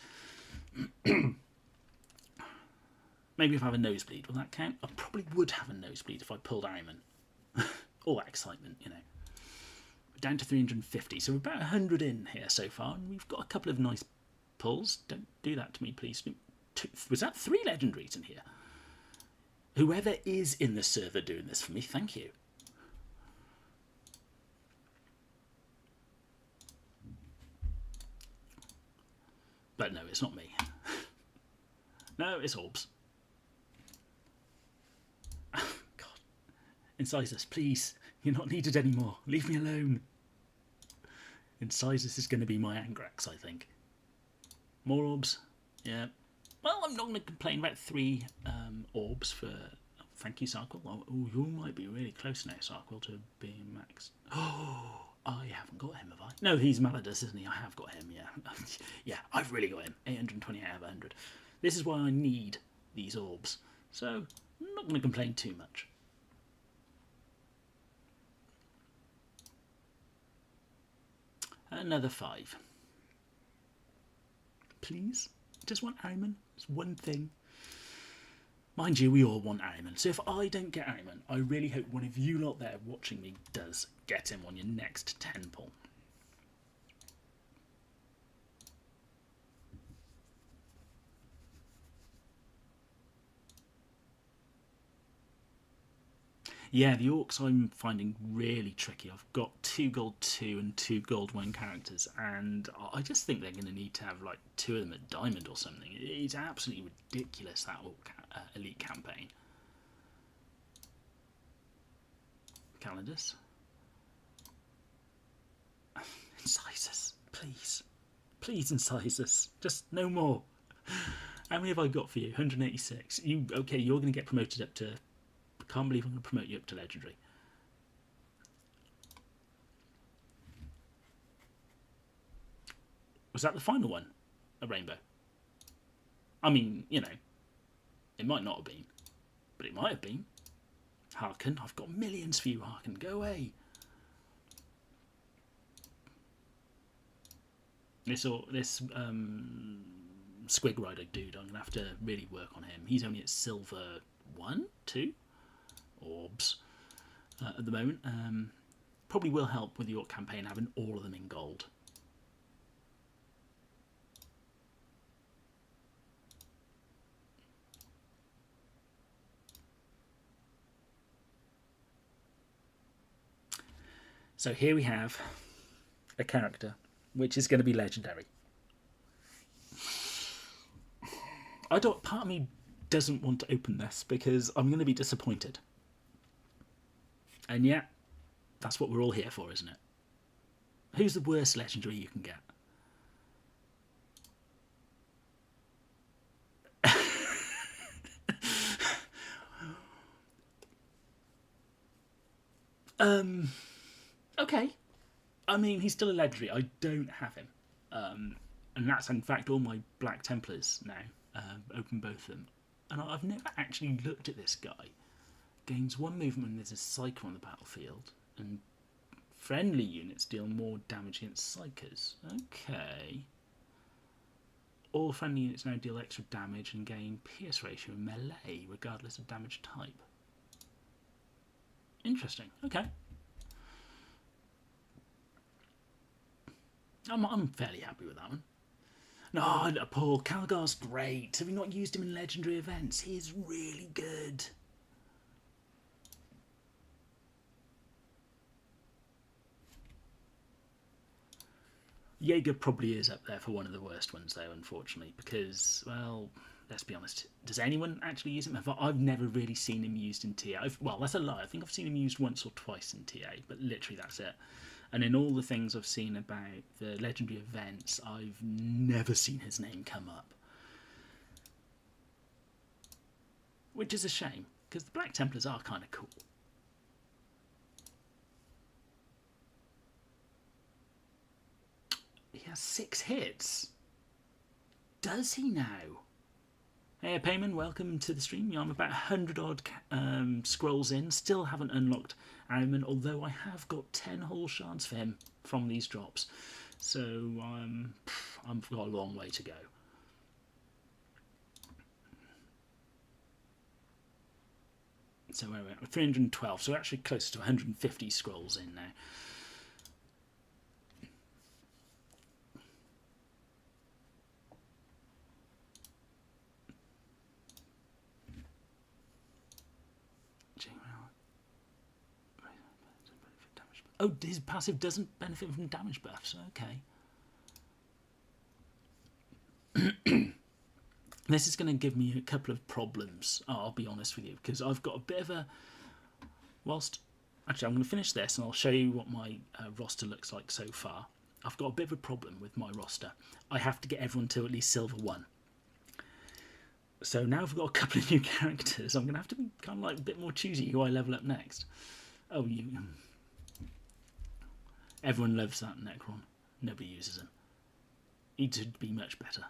Maybe if I have a nosebleed, will that count? I probably would have a nosebleed if I pulled Ironman. All that excitement, you know. We're down to 350, so we're about 100 in here so far, and we've got a couple of nice pulls. Don't do that to me, please. Was that 3 legendaries in here? Whoever is in the server doing this for me, thank you. But no, it's not me. No, it's orbs. God. Incisors, please. You're not needed anymore. Leave me alone. Incisors is going to be my Angrax, I think. More orbs? Yeah. Well, I'm not going to complain about 3 orbs for... Thank you, Sarkwell. Oh, you might be really close now, Sarkwell, to being max. Oh, I haven't got him, have I? No, he's Maladus, isn't he? I have got him, yeah. Yeah, I've really got him. 820 out of 100. This is why I need these orbs. So, I'm not going to complain too much. Another 5. Please? Just one Ironman? Just one thing. Mind you, we all want Ironman. So if I don't get Ironman, I really hope one of you lot there watching me does get him on your next 10 pull. Yeah, the orcs I'm finding really tricky. I've got 2 gold 2 and 2 gold 1 characters, and I just think they're going to need to have like 2 of them at diamond or something. It's absolutely ridiculous, that orc elite campaign. Calendus. Incisors, please. Please, Incisors. Just no more. How many have I got for you? 186. Okay, you're going to get promoted up to... I can't believe I'm going to promote you up to legendary. Was that the final one? A rainbow? I mean, you know, it might not have been, but it might have been. Harkin, I've got millions for you, Harkin. Go away. This Squig Rider dude, I'm going to have to really work on him. He's only at silver 1, 2 orbs at the moment. Probably will help with the Orc campaign having all of them in gold. So here we have a character which is going to be legendary. Part of me doesn't want to open this because I'm going to be disappointed. And yeah, that's what we're all here for, isn't it? Who's the worst legendary you can get? Okay. I mean, he's still a legendary. I don't have him. And that's, in fact, all my Black Templars now. Open both of them. And I've never actually looked at this guy. Gains 1 movement when there's a Psyker on the battlefield. And friendly units deal more damage against Psykers. Okay. All friendly units now deal extra damage and gain pierce ratio and melee, regardless of damage type. Interesting. Okay. I'm fairly happy with that one. No, Paul, Calgar's great. Have we not used him in legendary events? He is really good. Jaeger probably is up there for one of the worst ones, though, unfortunately, because, well, let's be honest, does anyone actually use him? I've never really seen him used in TA. Well, that's a lie. I think I've seen him used once or twice in TA, but literally that's it. And in all the things I've seen about the legendary events, I've never seen his name come up. Which is a shame, because the Black Templars are kind of cool. He has 6 hits. Does he now? Hey, Payman, welcome to the stream. I'm about 100 odd scrolls in. Still haven't unlocked Araman, although I have got 10 whole shards for him from these drops. So I've got a long way to go. So where are we at? 312, so we're actually close to 150 scrolls in now. Oh, his passive doesn't benefit from damage buffs. Okay. This is going to give me a couple of problems, I'll be honest with you, because I've got a bit of a... Actually, I'm going to finish this and I'll show you what my roster looks like so far. I've got a bit of a problem with my roster. I have to get everyone to at least Silver 1. So now I've got a couple of new characters. I'm going to have to be kind of like a bit more choosy who I level up next. Oh, you... Everyone loves that Necron. Nobody uses him. He should be much better.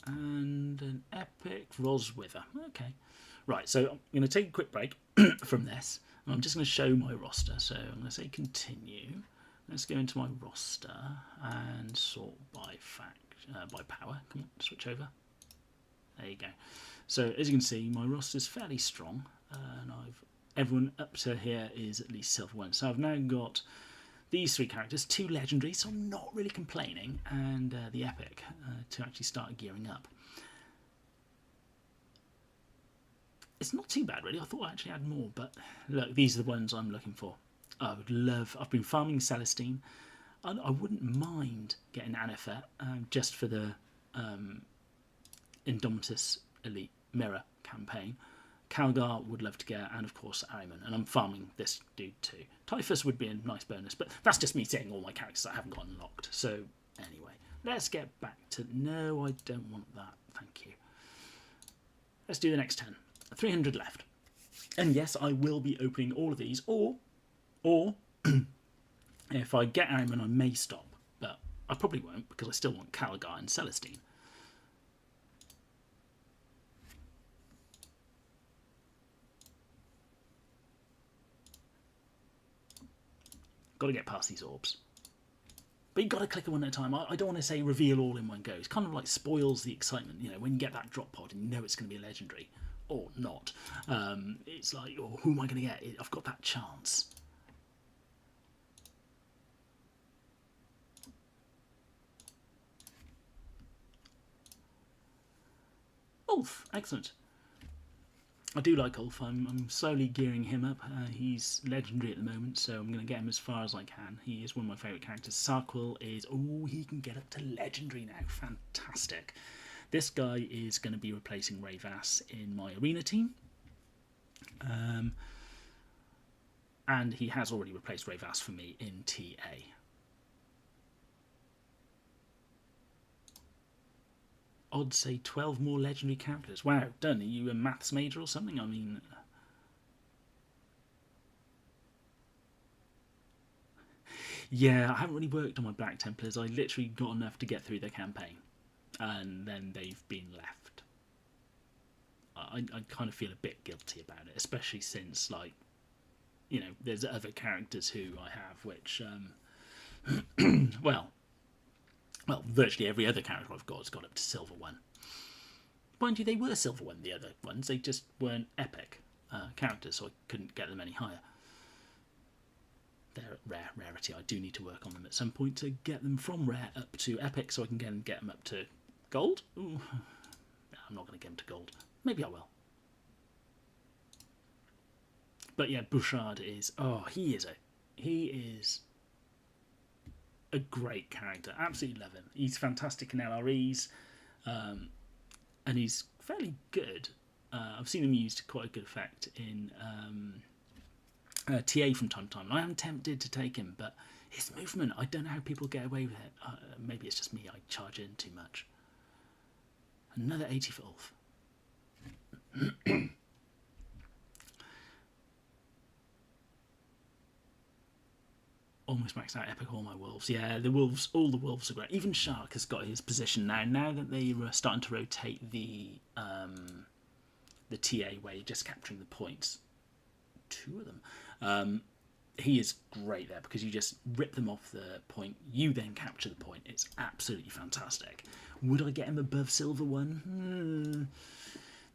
And an epic Roswither. Okay. Right, so I'm going to take a quick break from this. And I'm just going to show my roster. So I'm going to say continue. Let's go into my roster and sort by by power. Come on, switch over. There you go. So as you can see, my roster is fairly strong. And everyone up to here is at least Silver 1. So I've now got these 3 characters, 2 legendary, so I'm not really complaining, and the epic to actually start gearing up. It's not too bad, really. I thought I actually had more, but look, these are the ones I'm looking for. I've been farming Celestine. I wouldn't mind getting Anifet just for the Indomitus Elite Mirror campaign. Calgar would love to get, and of course Araman, and I'm farming this dude too. Typhus would be a nice bonus, but that's just me saying all my characters I haven't got unlocked. So anyway, let's get back to... No, I don't want that, thank you. Let's do the next 10. 300 left. And yes, I will be opening all of these, or if I get Araman I may stop, but I probably won't because I still want Calgar and Celestine. Got to get past these orbs. But you've got to click them one at a time. I don't want to say reveal all in one go. It's kind of like spoils the excitement, you know, when you get that drop pod and you know it's going to be a legendary. Or not. It's like, oh, who am I going to get? I've got that chance. Ulf, excellent. I do like Ulf. I'm slowly gearing him up. He's legendary at the moment, so I'm going to get him as far as I can. He is one of my favourite characters. Sarquil is... Oh, he can get up to legendary now. Fantastic. This guy is going to be replacing Rayvas in my arena team. And he has already replaced Rayvas for me in TA. I'd say 12 more legendary characters. Wow, done. Are you a maths major or something? I mean... Yeah, I haven't really worked on my Black Templars. I literally got enough to get through their campaign. And then they've been left. I kind of feel a bit guilty about it, especially since, like, you know, there's other characters who I have which, well, virtually every other character I've got has got up to Silver 1. Mind you, they were Silver 1, the other ones. They just weren't epic characters, so I couldn't get them any higher. They're at rarity. I do need to work on them at some point to get them from rare up to epic, so I can get them up to gold. Ooh. No, I'm not going to get them to gold. Maybe I will. But yeah, Bouchard is... Oh, he is... a great character. Absolutely love him. He's fantastic in LREs, and he's fairly good. I've seen him used to quite a good effect in TA from time to time. I am tempted to take him, but his movement, I don't know how people get away with it. Maybe it's just me, I charge in too much. Another 80 for Ulf. Almost maxed out epic all my wolves. Yeah, the wolves, all the wolves are great. Even Shark has got his position now. Now that they were starting to rotate the TA where you're just capturing the points, 2 of them. He is great there because you just rip them off the point, you then capture the point. It's absolutely fantastic. Would I get him above Silver 1?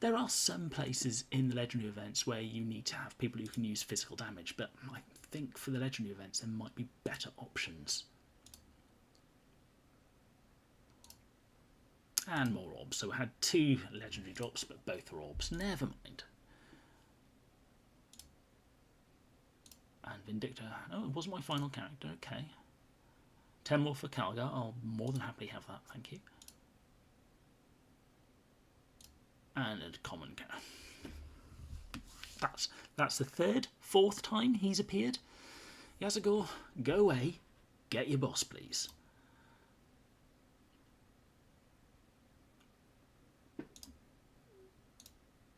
There are some places in the legendary events where you need to have people who can use physical damage, but I think for the legendary events there might be better options. And more orbs. So we had 2 legendary drops, but both are orbs. Never mind. And Vindictor. Oh, it wasn't my final character. Okay. 10 more for Calgar. I'll more than happily have that. Thank you. And a common character. That's the 3rd, 4th time he's appeared. Yasugo, go away. Get your boss, please.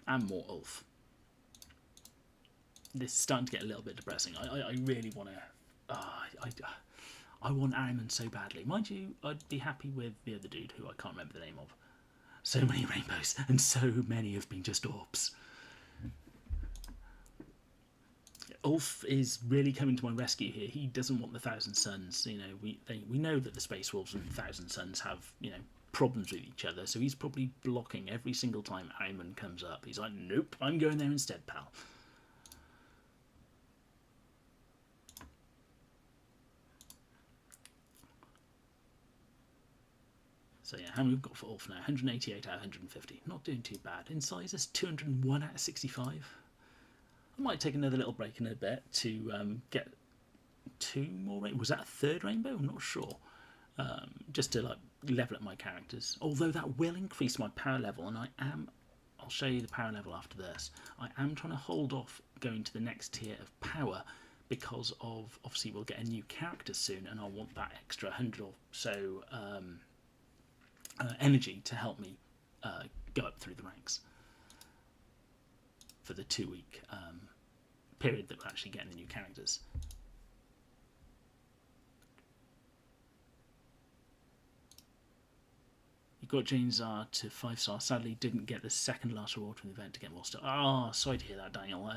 And more Ulf. This is starting to get a little bit depressing. I really want to... I want Ahriman so badly. Mind you, I'd be happy with the other dude who I can't remember the name of. So many rainbows, and so many have been just orbs. Ulf is really coming to my rescue here. He doesn't want the Thousand Suns. You know, we know that the Space Wolves and the Thousand Suns have, you know, problems with each other, so he's probably blocking every single time Ahriman comes up. He's like, nope, I'm going there instead, pal. So yeah, how many we've got for Ulf now? 188 out of 150. Not doing too bad. Incisors, 201 out of 65. I might take another little break in a bit to get 2 more rainbows. Was that a 3rd rainbow? I'm not sure. Just to like level up my characters. Although that will increase my power level, and I'll show you the power level after this. I am trying to hold off going to the next tier of power because of, obviously we'll get a new character soon, and I want that extra 100 or so energy to help me go up through the ranks for the 2-week period that we're actually getting the new characters. You got James R to 5-star. Sadly, didn't get the second last reward from the event to get more stuff. Oh, sorry to hear that, Daniel.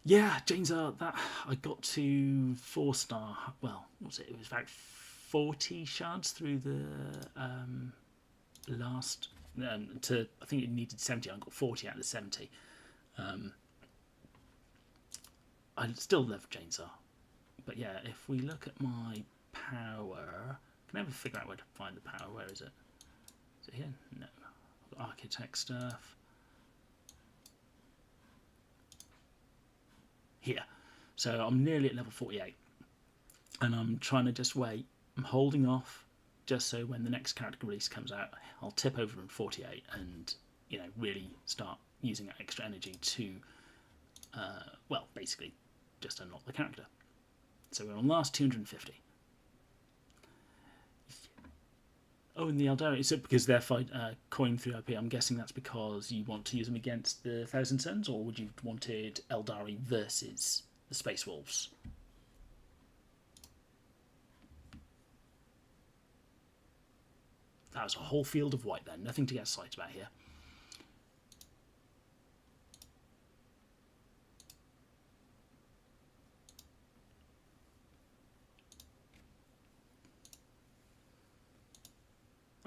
Yeah, James R. That I got to 4-star. Well, what was it? It was about 40 shards through the last. I think it needed 70. I got 40 out of the 70. I still love James R. But yeah, if we look at my power. I can never figure out where to find the power. Where is it? Is it here? No. I've got architect stuff. Here. So I'm nearly at level 48. And I'm trying to just wait. I'm holding off just so when the next character release comes out, I'll tip over in 48 and, you know, really start using that extra energy to, well, basically just unlock the character. So we're on last 250. Oh, and the Eldari, is it because they're coin through IP? I'm guessing that's because you want to use them against the Thousand Suns, or would you have wanted Eldari versus the Space Wolves? That was a whole field of white then, nothing to get excited about here.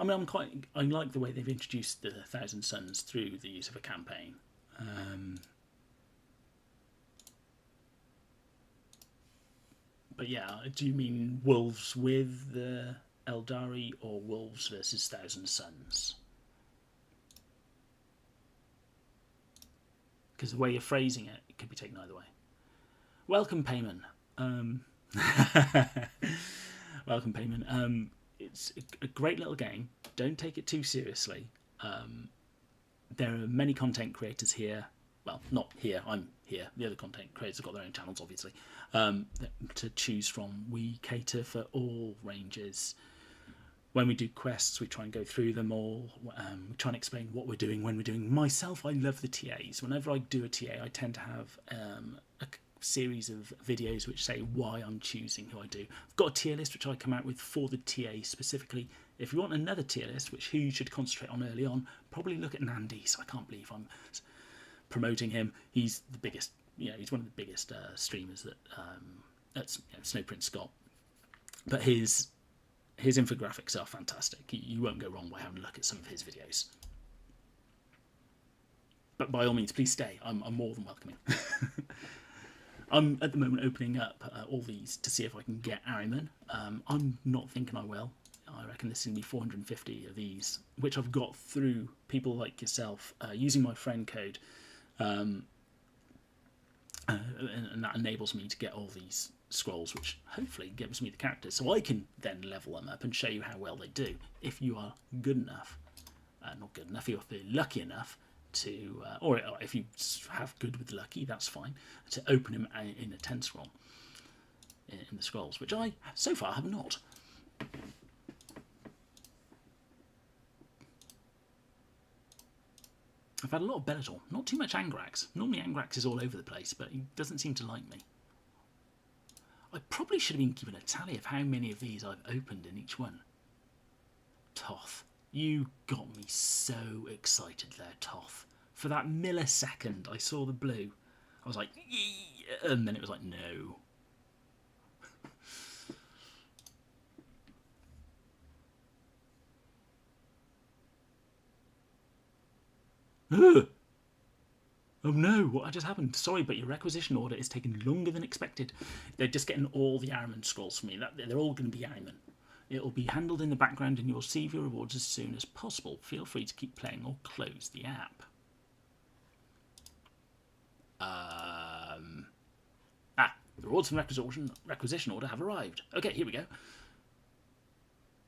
I mean, I like the way they've introduced the Thousand Suns through the use of a campaign. But yeah, do you mean wolves with the Eldari or wolves versus Thousand Suns? Because the way you're phrasing it, it could be taken either way. Welcome, Payman. Welcome, Payman. It's a great little game. Don't take it too seriously. There are many content creators here. Well, not here. I'm here. The other content creators have got their own channels, obviously, to choose from. We cater for all ranges. When we do quests, we try and go through them all. We try and explain what we're doing when we're doing. Myself, I love the TAs. Whenever I do a TA, I tend to have a series of videos which say why I'm choosing who I do. I've got a tier list which I come out with for the TA specifically. If you want another tier list, which who you should concentrate on early on, probably look at Nandy's. I can't believe I'm promoting him. He's the biggest, he's one of the biggest streamers that's Snowprint Scott. But his infographics are fantastic. You won't go wrong by having a look at some of his videos. But by all means, please stay. I'm more than welcoming. I'm at the moment opening up all these to see if I can get Ahriman. I'm not thinking I will. I reckon there's going to be 450 of these, which I've got through people like yourself using my friend code. And that enables me to get all these scrolls, which hopefully gives me the characters, so I can then level them up and show you how well they do. If you are good enough, not good enough, if you're lucky enough to, or if you have good with lucky, that's fine, to open him in a 10 scroll in the scrolls, which I so far have not. I've had a lot of Bellator, not too much Angrax. Normally Angrax is all over the place, but he doesn't seem to like me. I probably should have been keeping a tally of how many of these I've opened in each one. Toth, you got me so excited there, Toth. For that millisecond I saw the blue, I was like, yeah, and then it was like, no. Ugh. Oh no, what just happened? Sorry, but your requisition order is taking longer than expected. They're just getting all the Ahriman scrolls for me. They're all going to be Ahriman. It'll be handled in the background and you'll receive your rewards as soon as possible. Feel free to keep playing or close the app. The rewards from requisition order have arrived. Okay, here we go.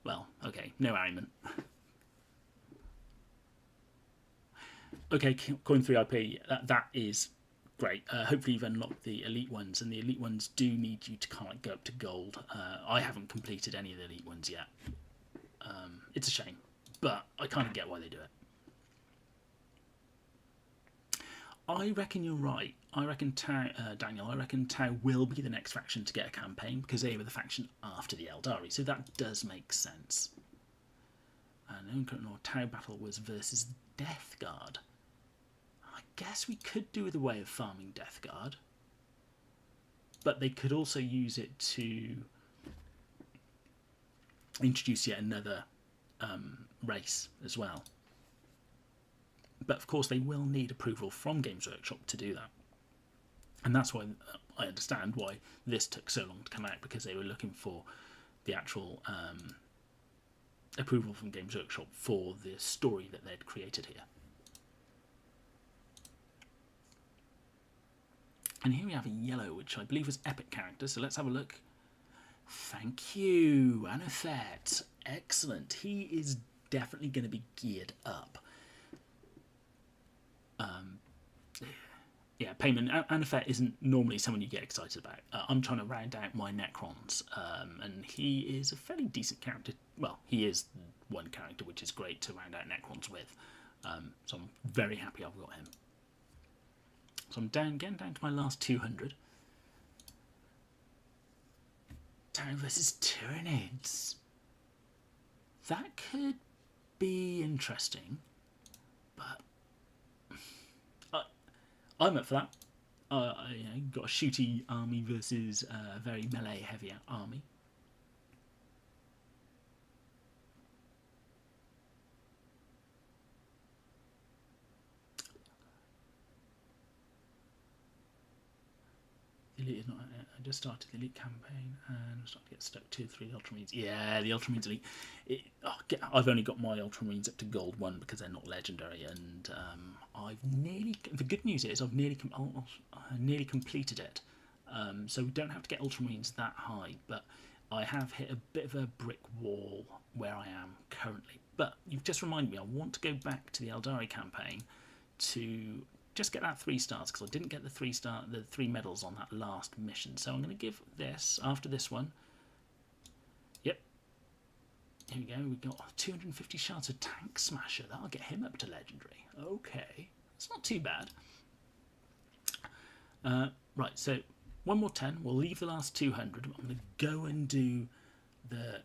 Well, okay, no Ahriman. Okay, coin 3 IP, that is great. Hopefully you've unlocked the elite ones, and the elite ones do need you to kind of go up to gold. I haven't completed any of the elite ones yet. It's a shame, but I kind of get why they do it. I reckon you're right. I reckon Daniel, I reckon Tau will be the next faction to get a campaign, because they were the faction after the Eldari, so that does make sense. And Tau battle was versus Death Guard. I guess we could do with a way of farming Death Guard, but they could also use it to introduce yet another race as well. But of course they will need approval from Games Workshop to do that, and that's why I understand why this took so long to come out, because they were looking for the actual approval from Games Workshop for the story that they'd created here. And here we have a yellow, which I believe was epic character, so let's have a look. Thank you, Anafet. Excellent. He is definitely going to be geared up. Yeah, Payment. Anafet isn't normally someone you get excited about. I'm trying to round out my Necrons, and he is a fairly decent character. Well, he is one character which is great to round out Necrons with. So I'm very happy I've got him. So I'm getting down to my last 200. Tau versus Tyranids. That could be interesting, but I'm up for that. Got a shooty army versus a very melee heavy army. Elite is not. I just started the elite campaign and I'm starting to get stuck 2 or 3 Ultramarines. Yeah, the Ultramarines elite. I've only got my Ultramarines up to gold 1 because they're not legendary, and I've nearly. The good news is I've nearly completed it, so we don't have to get Ultramarines that high. But I have hit a bit of a brick wall where I am currently. But you've just reminded me, I want to go back to the Eldari campaign to just get that 3 stars, because I didn't get the 3 medals on that last mission. So I'm going to give this, after this one, yep, here we go, we've got 250 shards of Tank Smasher. That'll get him up to legendary. Okay, it's not too bad. Right, so one more 10. We'll leave the last 200. I'm going to go and do the...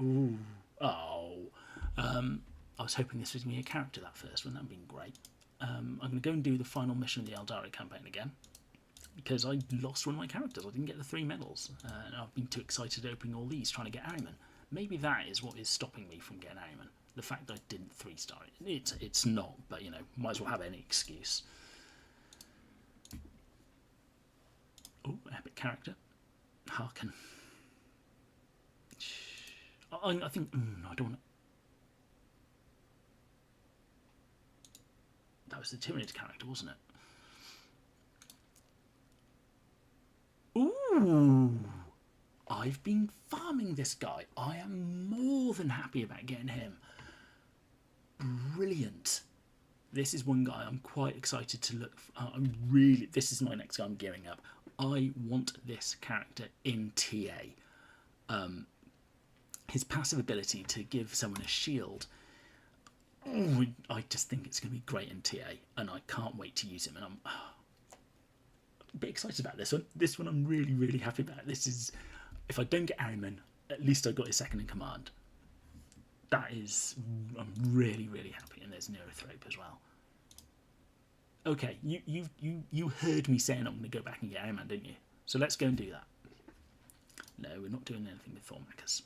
Ooh, oh. I was hoping this was going to be a character, that first one. That would have been great. I'm going to go and do the final mission of the Eldari campaign again, because I lost one of my characters. I didn't get the 3 medals. And I've been too excited opening all these, trying to get Ahriman. Maybe that is what is stopping me from getting Ahriman. The fact that I didn't 3-star it. It's not, but, you know, might as well have any excuse. Oh, epic character. Harken. I think... I don't want to... That was the Tyranid character, wasn't it? Ooh! I've been farming this guy. I am more than happy about getting him. Brilliant. This is one guy I'm quite excited to look for. This is my next guy I'm gearing up. I want this character in TA. His passive ability to give someone a shield. Oh, I just think it's going to be great in TA, and I can't wait to use him. And I'm a bit excited about this one. This one I'm really, really happy about. This is, if I don't get Ahriman, at least I got his second in command. That is, I'm really, really happy. And there's Neurothrope as well. Okay, you heard me saying I'm going to go back and get Ahriman, didn't you? So let's go and do that. No, we're not doing anything with Thormachus.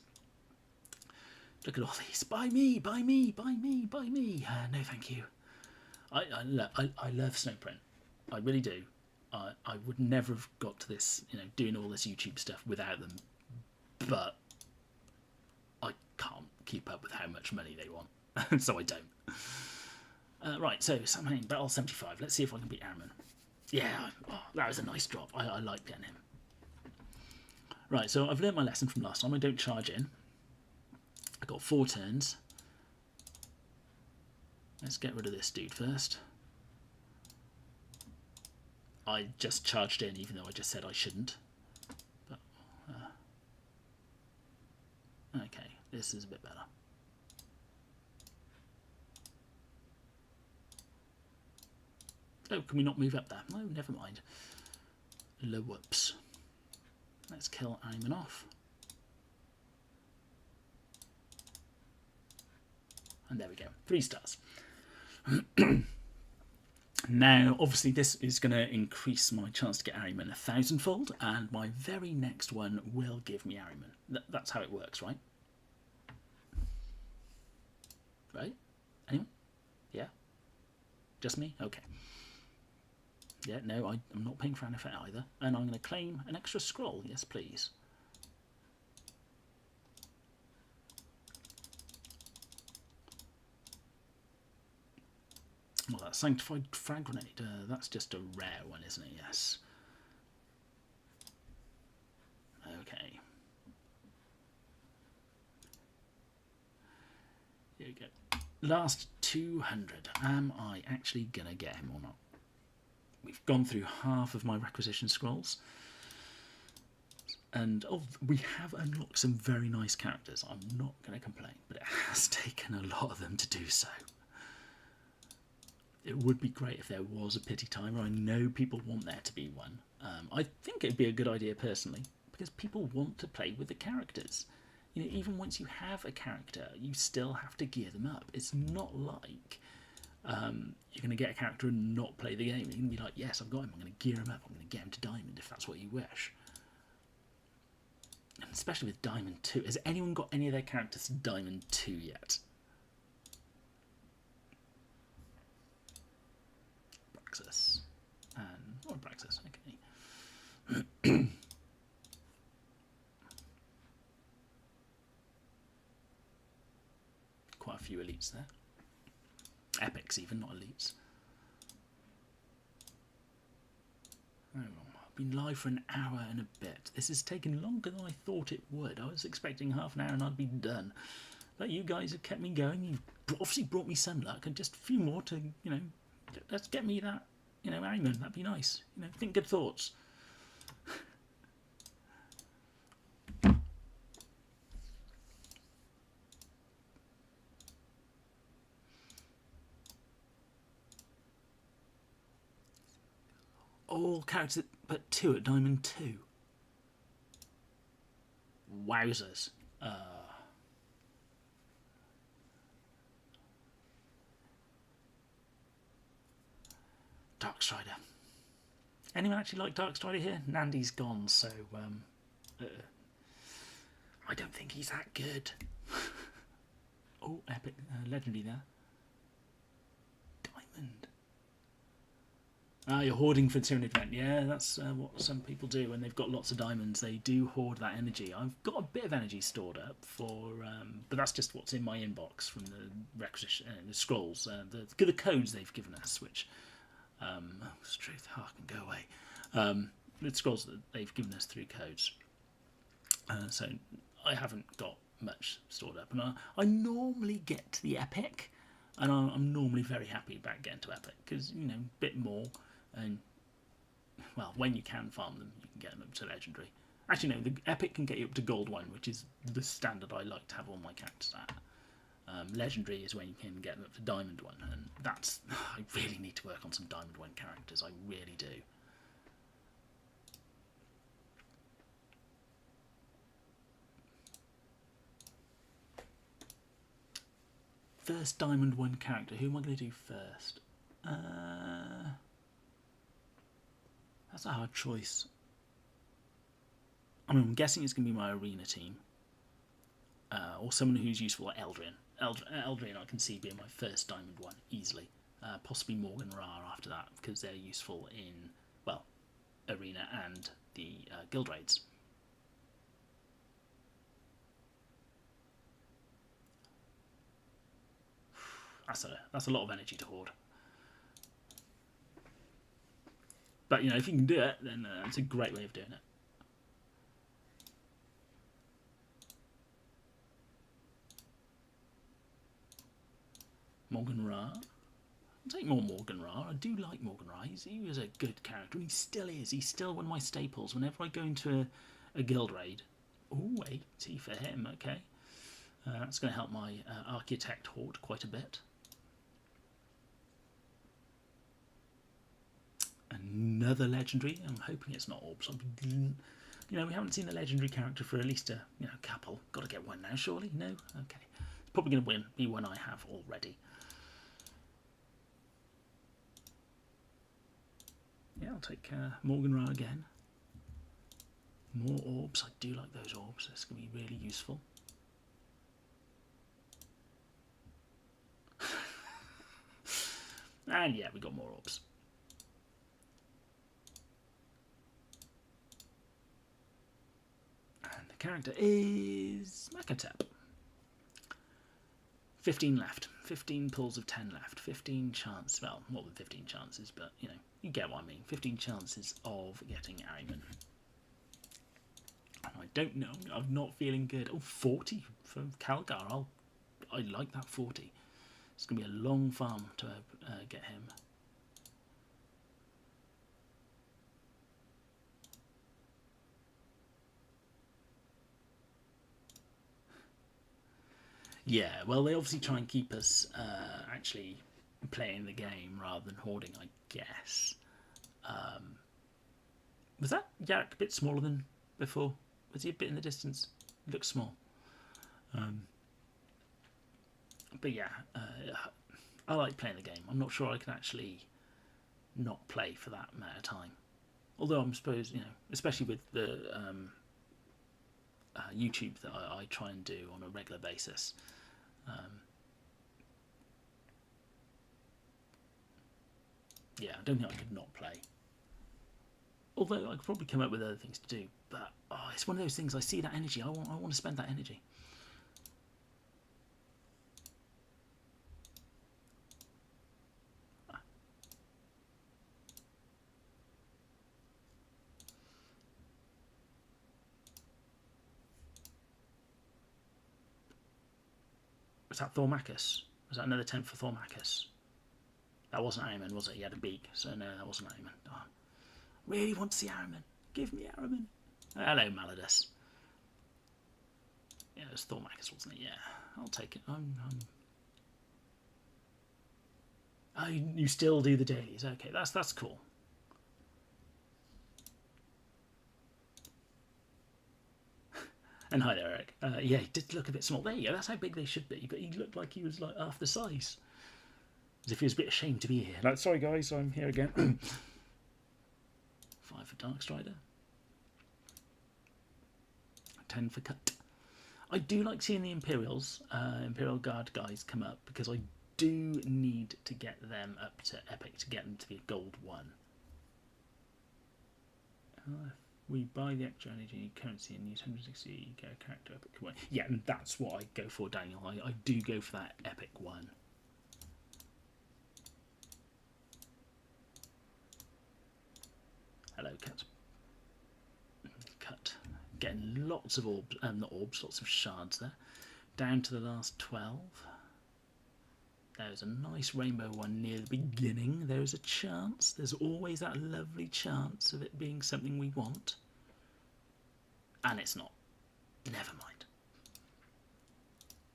Look at all these. Buy me, buy me, buy me, buy me. No, thank you. I love Snowprint. I really do. I would never have got to this, you know, doing all this YouTube stuff without them. But I can't keep up with how much money they want. So I don't. Right, so Samhain, Battle 75. Let's see if I can beat Ahriman. Yeah, that was a nice drop. I like getting him. Right, so I've learnt my lesson from last time. I don't charge in. I got 4 turns. Let's get rid of this dude first. I just charged in, even though I just said I shouldn't. But, okay, this is a bit better. Oh, can we not move up there? No, never mind. Low whoops. Let's kill Ahriman off. And there we go, 3 stars. Now, obviously, this is going to increase my chance to get Ahriman 1,000-fold, and my very next one will give me Ahriman. That's how it works, right? Right? Anyone? Yeah? Just me? Okay. Yeah, no, I'm not paying for an effect either. And I'm going to claim an extra scroll. Yes, please. Well, that Sanctified Frag Grenade, that's just a rare one, isn't it? Yes. Okay. Here we go. Last 200. Am I actually going to get him or not? We've gone through half of my Requisition scrolls. And we have unlocked some very nice characters. I'm not going to complain, but it has taken a lot of them to do so. It would be great if there was a pity timer. I know people want there to be one. I think it'd be a good idea personally, because people want to play with the characters. You know, even once you have a character, you still have to gear them up. It's not like you're going to get a character and not play the game. You're going to be like, yes, I've got him. I'm going to gear him up. I'm going to get him to Diamond if that's what you wish. And especially with Diamond 2. Has anyone got any of their characters to Diamond 2 yet? Praxis. And Praxis, okay. Quite a few elites there. Epics even, not elites. I've been live for an hour and a bit. This has taken longer than I thought it would. I was expecting half an hour and I'd be done. But you guys have kept me going. You've obviously brought me some luck, and just a few more to, let's get me that, Amen. That'd be nice. Think good thoughts. All characters but 2 at Diamond 2. Wowzers. Darkstrider. Anyone actually like Darkstrider here? Nandy's gone, so I don't think he's that good. Oh, epic, legendary there. Diamond. You're hoarding for Tyranid event. Yeah, that's what some people do when they've got lots of diamonds. They do hoard that energy. I've got a bit of energy stored up for, but that's just what's in my inbox from the requisition, the scrolls, the codes they've given us. Which, truth, can go away. The scrolls that they've given us through codes. So I haven't got much stored up, and I normally get to the epic, and I'm normally very happy about getting to epic because a bit more. And well, when you can farm them, you can get them up to legendary. Actually, no, the epic can get you up to gold 1, which is the standard I like to have all my characters at. Legendary is when you can get them up to diamond 1, and that's I really need to work on some diamond 1 characters. I really do. First diamond 1 character. Who am I going to do first? That's a hard choice. I'm guessing it's going to be my arena team. Or someone who's useful like Eldrin. Eldrin I can see being my first diamond 1 easily. Possibly Morgan Ra after that, because they're useful in, well, arena and the guild raids. That's a lot of energy to hoard. But if you can do it, then it's a great way of doing it. Morgan Ra. I'll take more Morgan Ra. I do like Morgan Ra. He was a good character, and he still is. He's still one of my staples. Whenever I go into a guild raid. Ooh, 80 for him. Okay, that's going to help my architect hoard quite a bit. Another legendary. I'm hoping it's not orbs. We haven't seen a legendary character for at least a couple. Got to get one now, surely? No? Okay. It's probably going to be one I have already. Yeah, I'll take Morgan Ra again. More orbs. I do like those orbs. That's going to be really useful. And yeah, we got more orbs. Character is Makatep. 15 left. 15 pulls of 10 left. 15 chances. Well, more than 15 chances, but you get what I mean. 15 chances of getting Ariman. And I don't know. I'm not feeling good. Oh, 40 from Calgar. I like that 40. It's going to be a long farm to get him. Yeah, well, they obviously try and keep us actually playing the game rather than hoarding, I guess. Was that Yarrick a bit smaller than before? Was he a bit in the distance? He looks small. But yeah, I like playing the game. I'm not sure I can actually not play for that amount of time. Although I'm suppose, especially with the YouTube that I try and do on a regular basis. Yeah, I don't think I could not play. Although I could probably come up with other things to do, but it's one of those things. I see that energy. I want to spend that energy. Was that Thormachus? Was that another 10 for Thormachus? That wasn't Ahriman, was it? He had a beak, so no, that wasn't Ahriman. Oh, really want to see Ahriman. Give me Ahriman. Hello, Maladus. Yeah, it was Thormachus, wasn't it? Yeah, I'll take it. Oh, you still do the dailies. Okay, that's cool. And hi there, Eric. Yeah, he did look a bit small. There you go. That's how big they should be. But he looked like he was like half the size. As if he was a bit ashamed to be here. Like, sorry guys, I'm here again. 5 for Darkstrider. 10 for Cut. I do like seeing the Imperials, Imperial Guard guys come up, because I do need to get them up to Epic to get them to be a Gold 1. We buy the extra energy currency and use 160, get a character Epic 1. Yeah, and that's what I go for, Daniel. I do go for that Epic 1. Hello, Cut. Cut. Getting lots of orbs, not orbs, lots of shards there. Down to the last 12. There's a nice rainbow one near the beginning. There's a chance. There's always that lovely chance of it being something we want. And it's not. Never mind.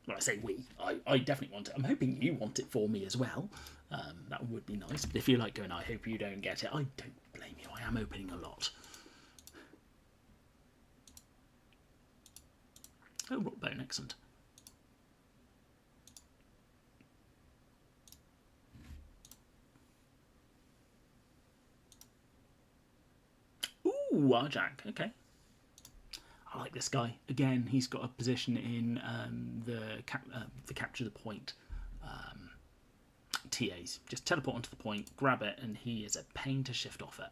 Well, I say we. I definitely want it. I'm hoping you want it for me as well. That would be nice. But if you like going, I hope you don't get it, I don't blame you. I am opening a lot. Oh, Rockbone, excellent. Ooh, Arjak, okay. I like this guy. Again, he's got a position in the capture the point TAs. Just teleport onto the point, grab it, and he is a pain to shift off it.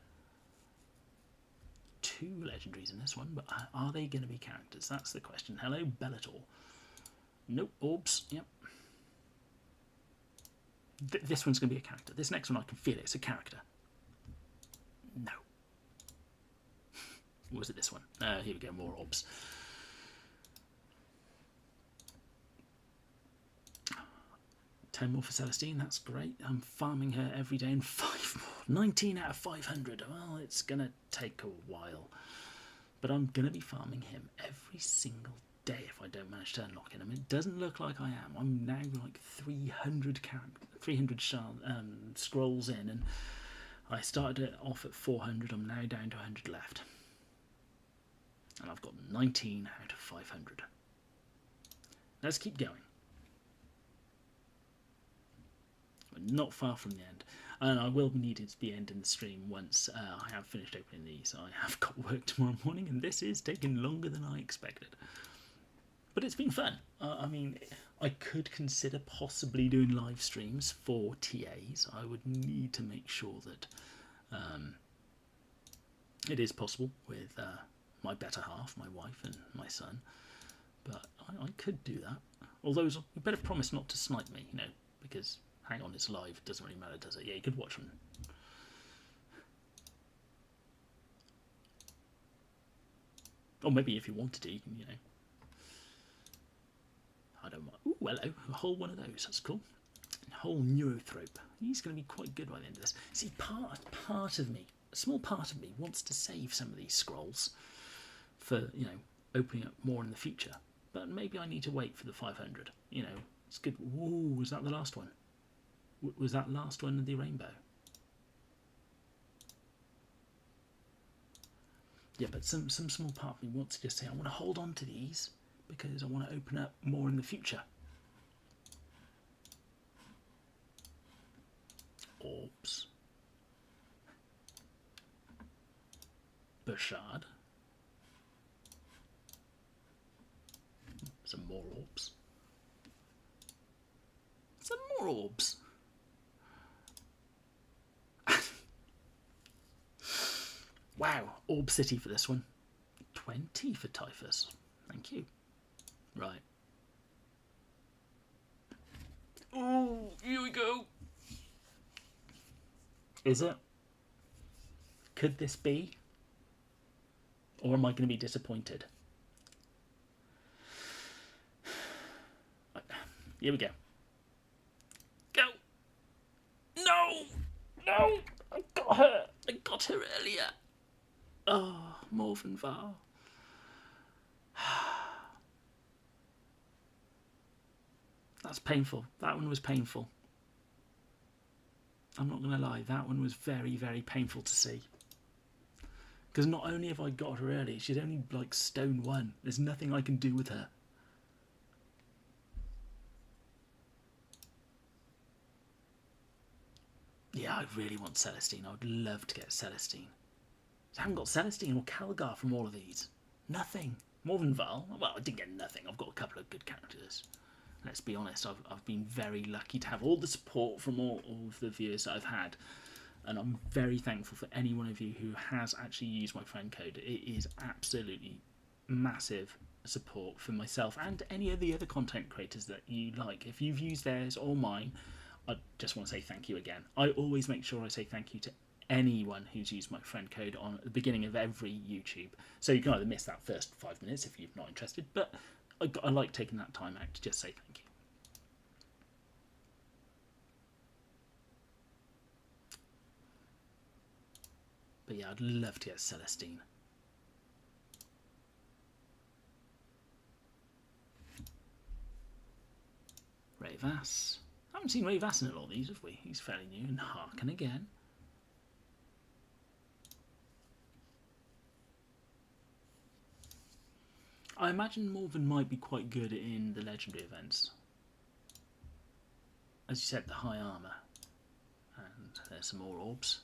2 legendaries in this one, but are they going to be characters? That's the question. Hello, Bellator. Nope, orbs, yep. This one's going to be a character. This next one, I can feel it. It's a character. No. Or was it this one? Here we go, more orbs. Ten more for Celestine, that's great. I'm farming her every day and 5 more. 19 out of 500. Well, it's going to take a while. But I'm going to be farming him every single day if I don't manage to unlock him. I mean, it doesn't look like I am. I'm now like 300 scrolls in, and I started it off at 400. I'm now down to 100 left. And I've got 19 out of 500. Let's keep going. We're not far from the end. And I will be needing to be ending the stream once I have finished opening these. I have got work tomorrow morning, and this is taking longer than I expected. But it's been fun. I mean, I could consider possibly doing live streams for TAs. I would need to make sure that it is possible with my better half, my wife and my son. But I could do that. Although you better promise not to snipe me, you know, because hang on, it's live. It doesn't really matter, does it? Yeah, you could watch them. Or maybe if you wanted to, you can, you know. I don't mind. Ooh, hello. A whole one of those. That's cool. A whole Neurothrope. He's going to be quite good by the end of this. See, part of me, a small part of me, wants to save some of these scrolls for, you know, opening up more in the future. But maybe I need to wait for the 500. You know, it's good. Ooh, was that the last one? Was that last one of the rainbow? Yeah, but some small part of me wants to just say, I want to hold on to these because I want to open up more in the future. Orbs. Burchard. Some more orbs. Some more orbs. Wow, Orb City for this one. 20 for Typhus. Thank you. Right. Oh, here we go. Is it? Could this be? Or am I going to be disappointed? Here we go. Go! No! No! I got her! I got her earlier! Oh, Morven Val. That's painful. That one was painful. I'm not going to lie, that one was very, very painful to see. Because not only have I got her early, she's only like stone 1. There's nothing I can do with her. Yeah, I really want Celestine. I would love to get Celestine. I haven't got Celestine or Calgar from all of these. Nothing. Morvenval, well, I didn't get nothing. I've got a couple of good characters. Let's be honest, I've been very lucky to have all the support from all of the viewers that I've had. And I'm very thankful for any one of you who has actually used my friend code. It is absolutely massive support for myself and any of the other content creators that you like. If you've used theirs or mine, I just want to say thank you again. I always make sure I say thank you to anyone who's used my friend code on at the beginning of every YouTube. So you can either miss that first 5 minutes if you're not interested, but I like taking that time out to just say thank you. But yeah, I'd love to get Celestine. Rayvass. I haven't seen Rayvass in all these, have we? He's fairly new. And Harkin again. I imagine Morven might be quite good in the legendary events. As you said, the high armour. And there's some more orbs.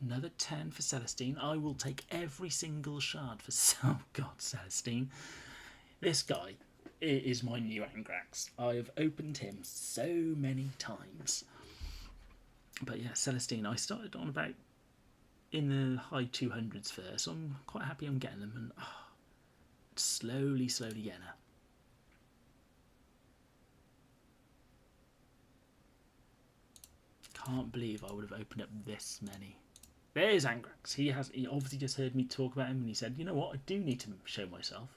Another 10 for Celestine. I will take every single shard for... Oh god, Celestine. This guy is my new Angrax. I have opened him so many times. But yeah, Celestine, I started on about in the high 200s first, so I'm quite happy I'm getting them, and slowly getting her. Can't believe I would have opened up this many. There's Angrax. He obviously just heard me talk about him and he said, you know what, I do need to show myself.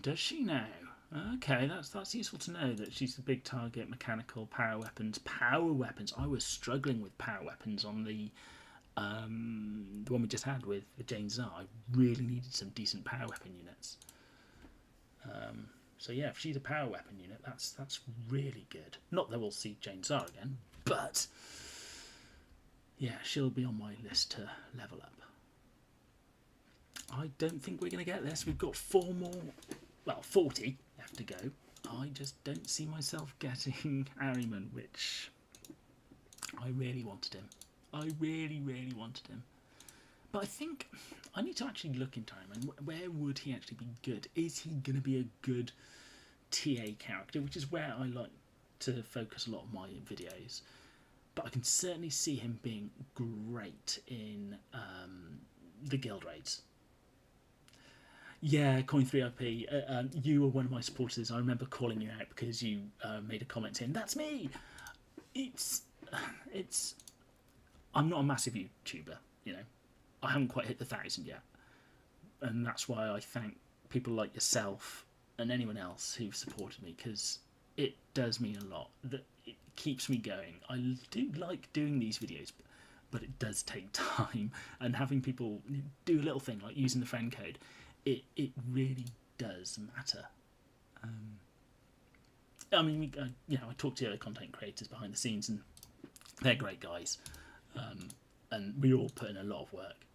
Does she now? Okay, that's useful to know that she's the big target. Mechanical power weapons. Power weapons. I was struggling with power weapons on the one we just had with Jane Czar. I really needed some decent power weapon units. So yeah, if she's a power weapon unit, that's really good. Not that we'll see Jane Czar again, but yeah, she'll be on my list to level up. I don't think we're going to get this. We've got 4 more, well, 40 left to go. I just don't see myself getting Ahriman, which I really wanted him. I really wanted him. But I think I need to actually look into Ahriman. Where would he actually be good? Is he going to be a good TA character, which is where I like to focus a lot of my videos. But I can certainly see him being great in the guild raids. Yeah, Coin3IP, you were one of my supporters. I remember calling you out because you made a comment saying, that's me! I'm not a massive YouTuber, you know. I haven't quite hit the 1,000 yet. And that's why I thank people like yourself and anyone else who've supported me, because it does mean a lot. That it keeps me going. I do like doing these videos, but it does take time. And having people do a little thing like using the friend code, it really does matter. I mean, you know, I talk to other content creators behind the scenes, and they're great guys, and we all put in a lot of work.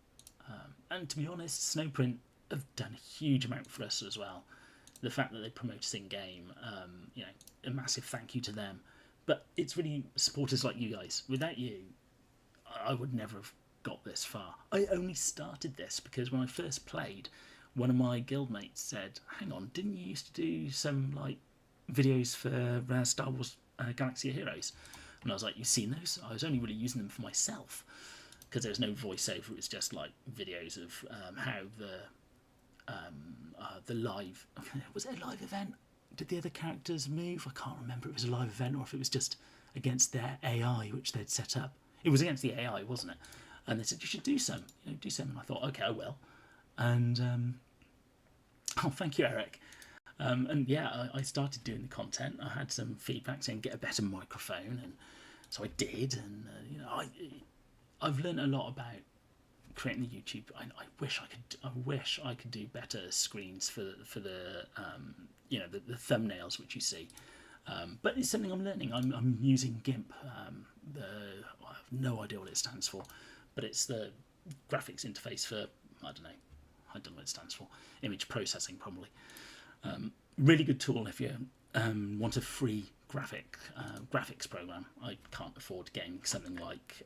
And to be honest, Snowprint have done a huge amount for us as well. The fact that they promote us in game, you know, a massive thank you to them. But it's really supporters like you guys. Without you, I would never have got this far. I only started this because when I first played, one of my guildmates said, hang on, didn't you used to do some like videos for Star Wars Galaxy of Heroes? And I was like, you've seen those? I was only really using them for myself because there was no voiceover. It was just like videos of how the live... Was it a live event? Did the other characters move? I can't remember if it was a live event or if it was just against their AI, which they'd set up. It was against the AI, wasn't it? And they said, you should do some. Do some. And I thought, okay, I will. And, thank you, Eric. And yeah, I started doing the content. I had some feedback saying get a better microphone, and so I did. And I've learned a lot about creating the YouTube. I wish I could do better screens for the the thumbnails which you see. But it's something I'm learning. I'm using GIMP. I have no idea what it stands for, but it's the graphics interface for I don't know what it stands for. Image processing probably. Really good tool if you want a free graphics program. I can't afford getting something like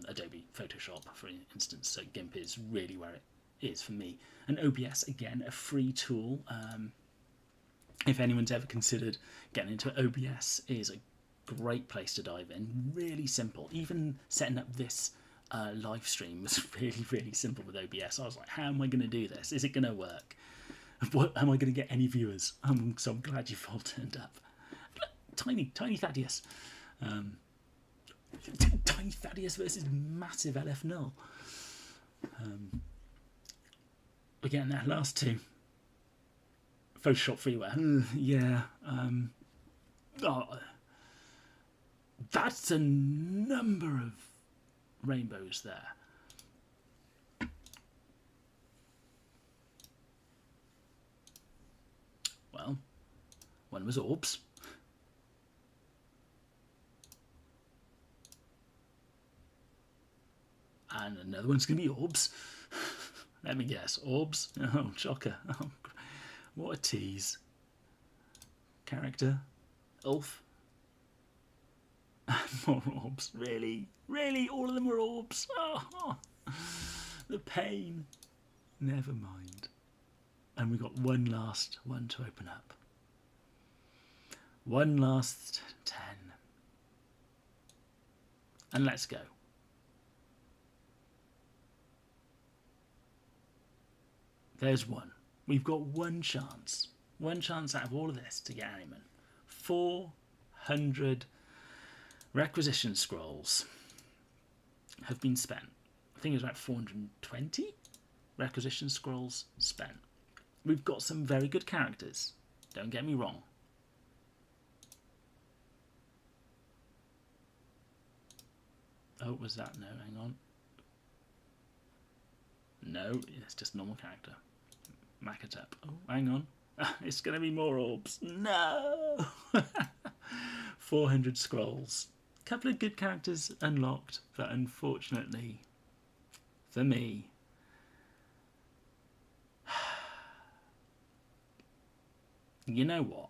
Adobe Photoshop, for instance, so GIMP is really where it is for me. And OBS, again, a free tool. If anyone's ever considered getting into it, OBS is a great place to dive in. Really simple. Even setting up this live stream was really, really simple with OBS. I was like, how am I going to do this? Is it going to work? What, am I going to get any viewers? So I'm glad you've all turned up. Tiny Thaddeus. Tiny Thaddeus versus massive LF Null. Again, that last two. Photoshop freeware. Yeah. That's a number of rainbows there. Well, one was orbs. And another one's going to be orbs. Let me guess. Orbs? Oh, shocker. Oh, what a tease. Character. Ulf. More orbs. Really? Really? All of them were orbs? Oh, the pain. Never mind. And we've got one last one to open up. One last 10. And let's go. There's one. We've got one chance. One chance out of all of this to get Harriman. 400 requisition scrolls have been spent. I think it was about 420 requisition scrolls spent. We've got some very good characters. Don't get me wrong. Oh, was that? No, hang on. No, it's just a normal character. Makatep. Oh, hang on. It's going to be more orbs. No! 400 scrolls. A couple of good characters unlocked, but unfortunately, for me, you know what?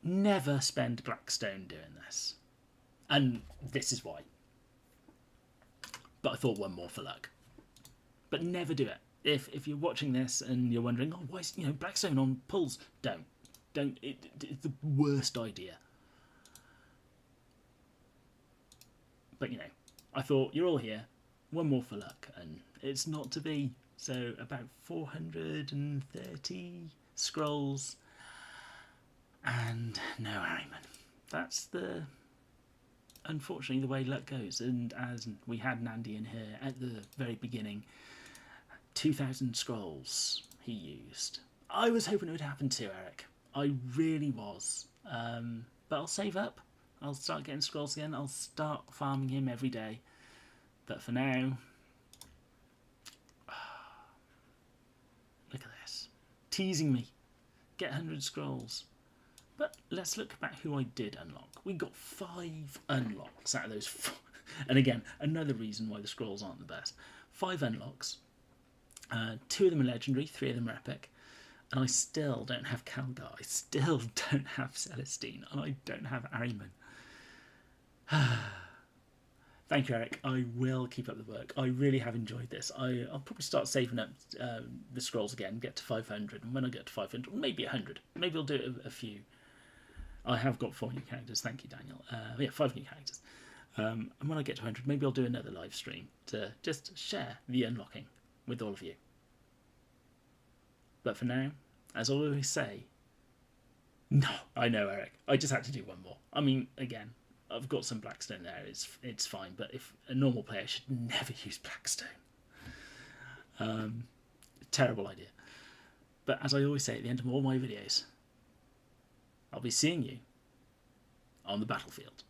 Never spend Blackstone doing this. And this is why. But I thought one more for luck. But never do it. If you're watching this and you're wondering, oh, why is Blackstone on pulls? Don't. It's the worst idea. But I thought you're all here. One more for luck, and it's not to be. So about 430 scrolls, and no Harriman. That's unfortunately the way luck goes. And as we had Nandy in here at the very beginning, 2,000 scrolls he used. I was hoping it would happen too, Eric. I really was. But I'll save up. I'll start getting scrolls again. I'll start farming him every day. But for now, look at this. Teasing me. Get 100 scrolls. But let's look back who I did unlock. We got 5 unlocks out of those 4. And again, another reason why the scrolls aren't the best. 5 unlocks. 2 of them are legendary, 3 of them are epic. And I still don't have Calgar. I still don't have Celestine. And I don't have Ahriman. Thank you, Eric. I will keep up the work. I really have enjoyed this. I'll probably start saving up the scrolls again, get to 500. And when I get to 500, maybe 100. Maybe I'll do it a few. I have got 4 new characters. Thank you, Daniel. Yeah, 5 new characters. And when I get to 100, maybe I'll do another live stream to just share the unlocking with all of you. But for now, as I always say, no, I know, Eric. I just had to do one more. I mean, again, I've got some Blackstone there. It's fine. But if a normal player should never use Blackstone. Terrible idea. But as I always say at the end of all my videos, I'll be seeing you on the battlefield.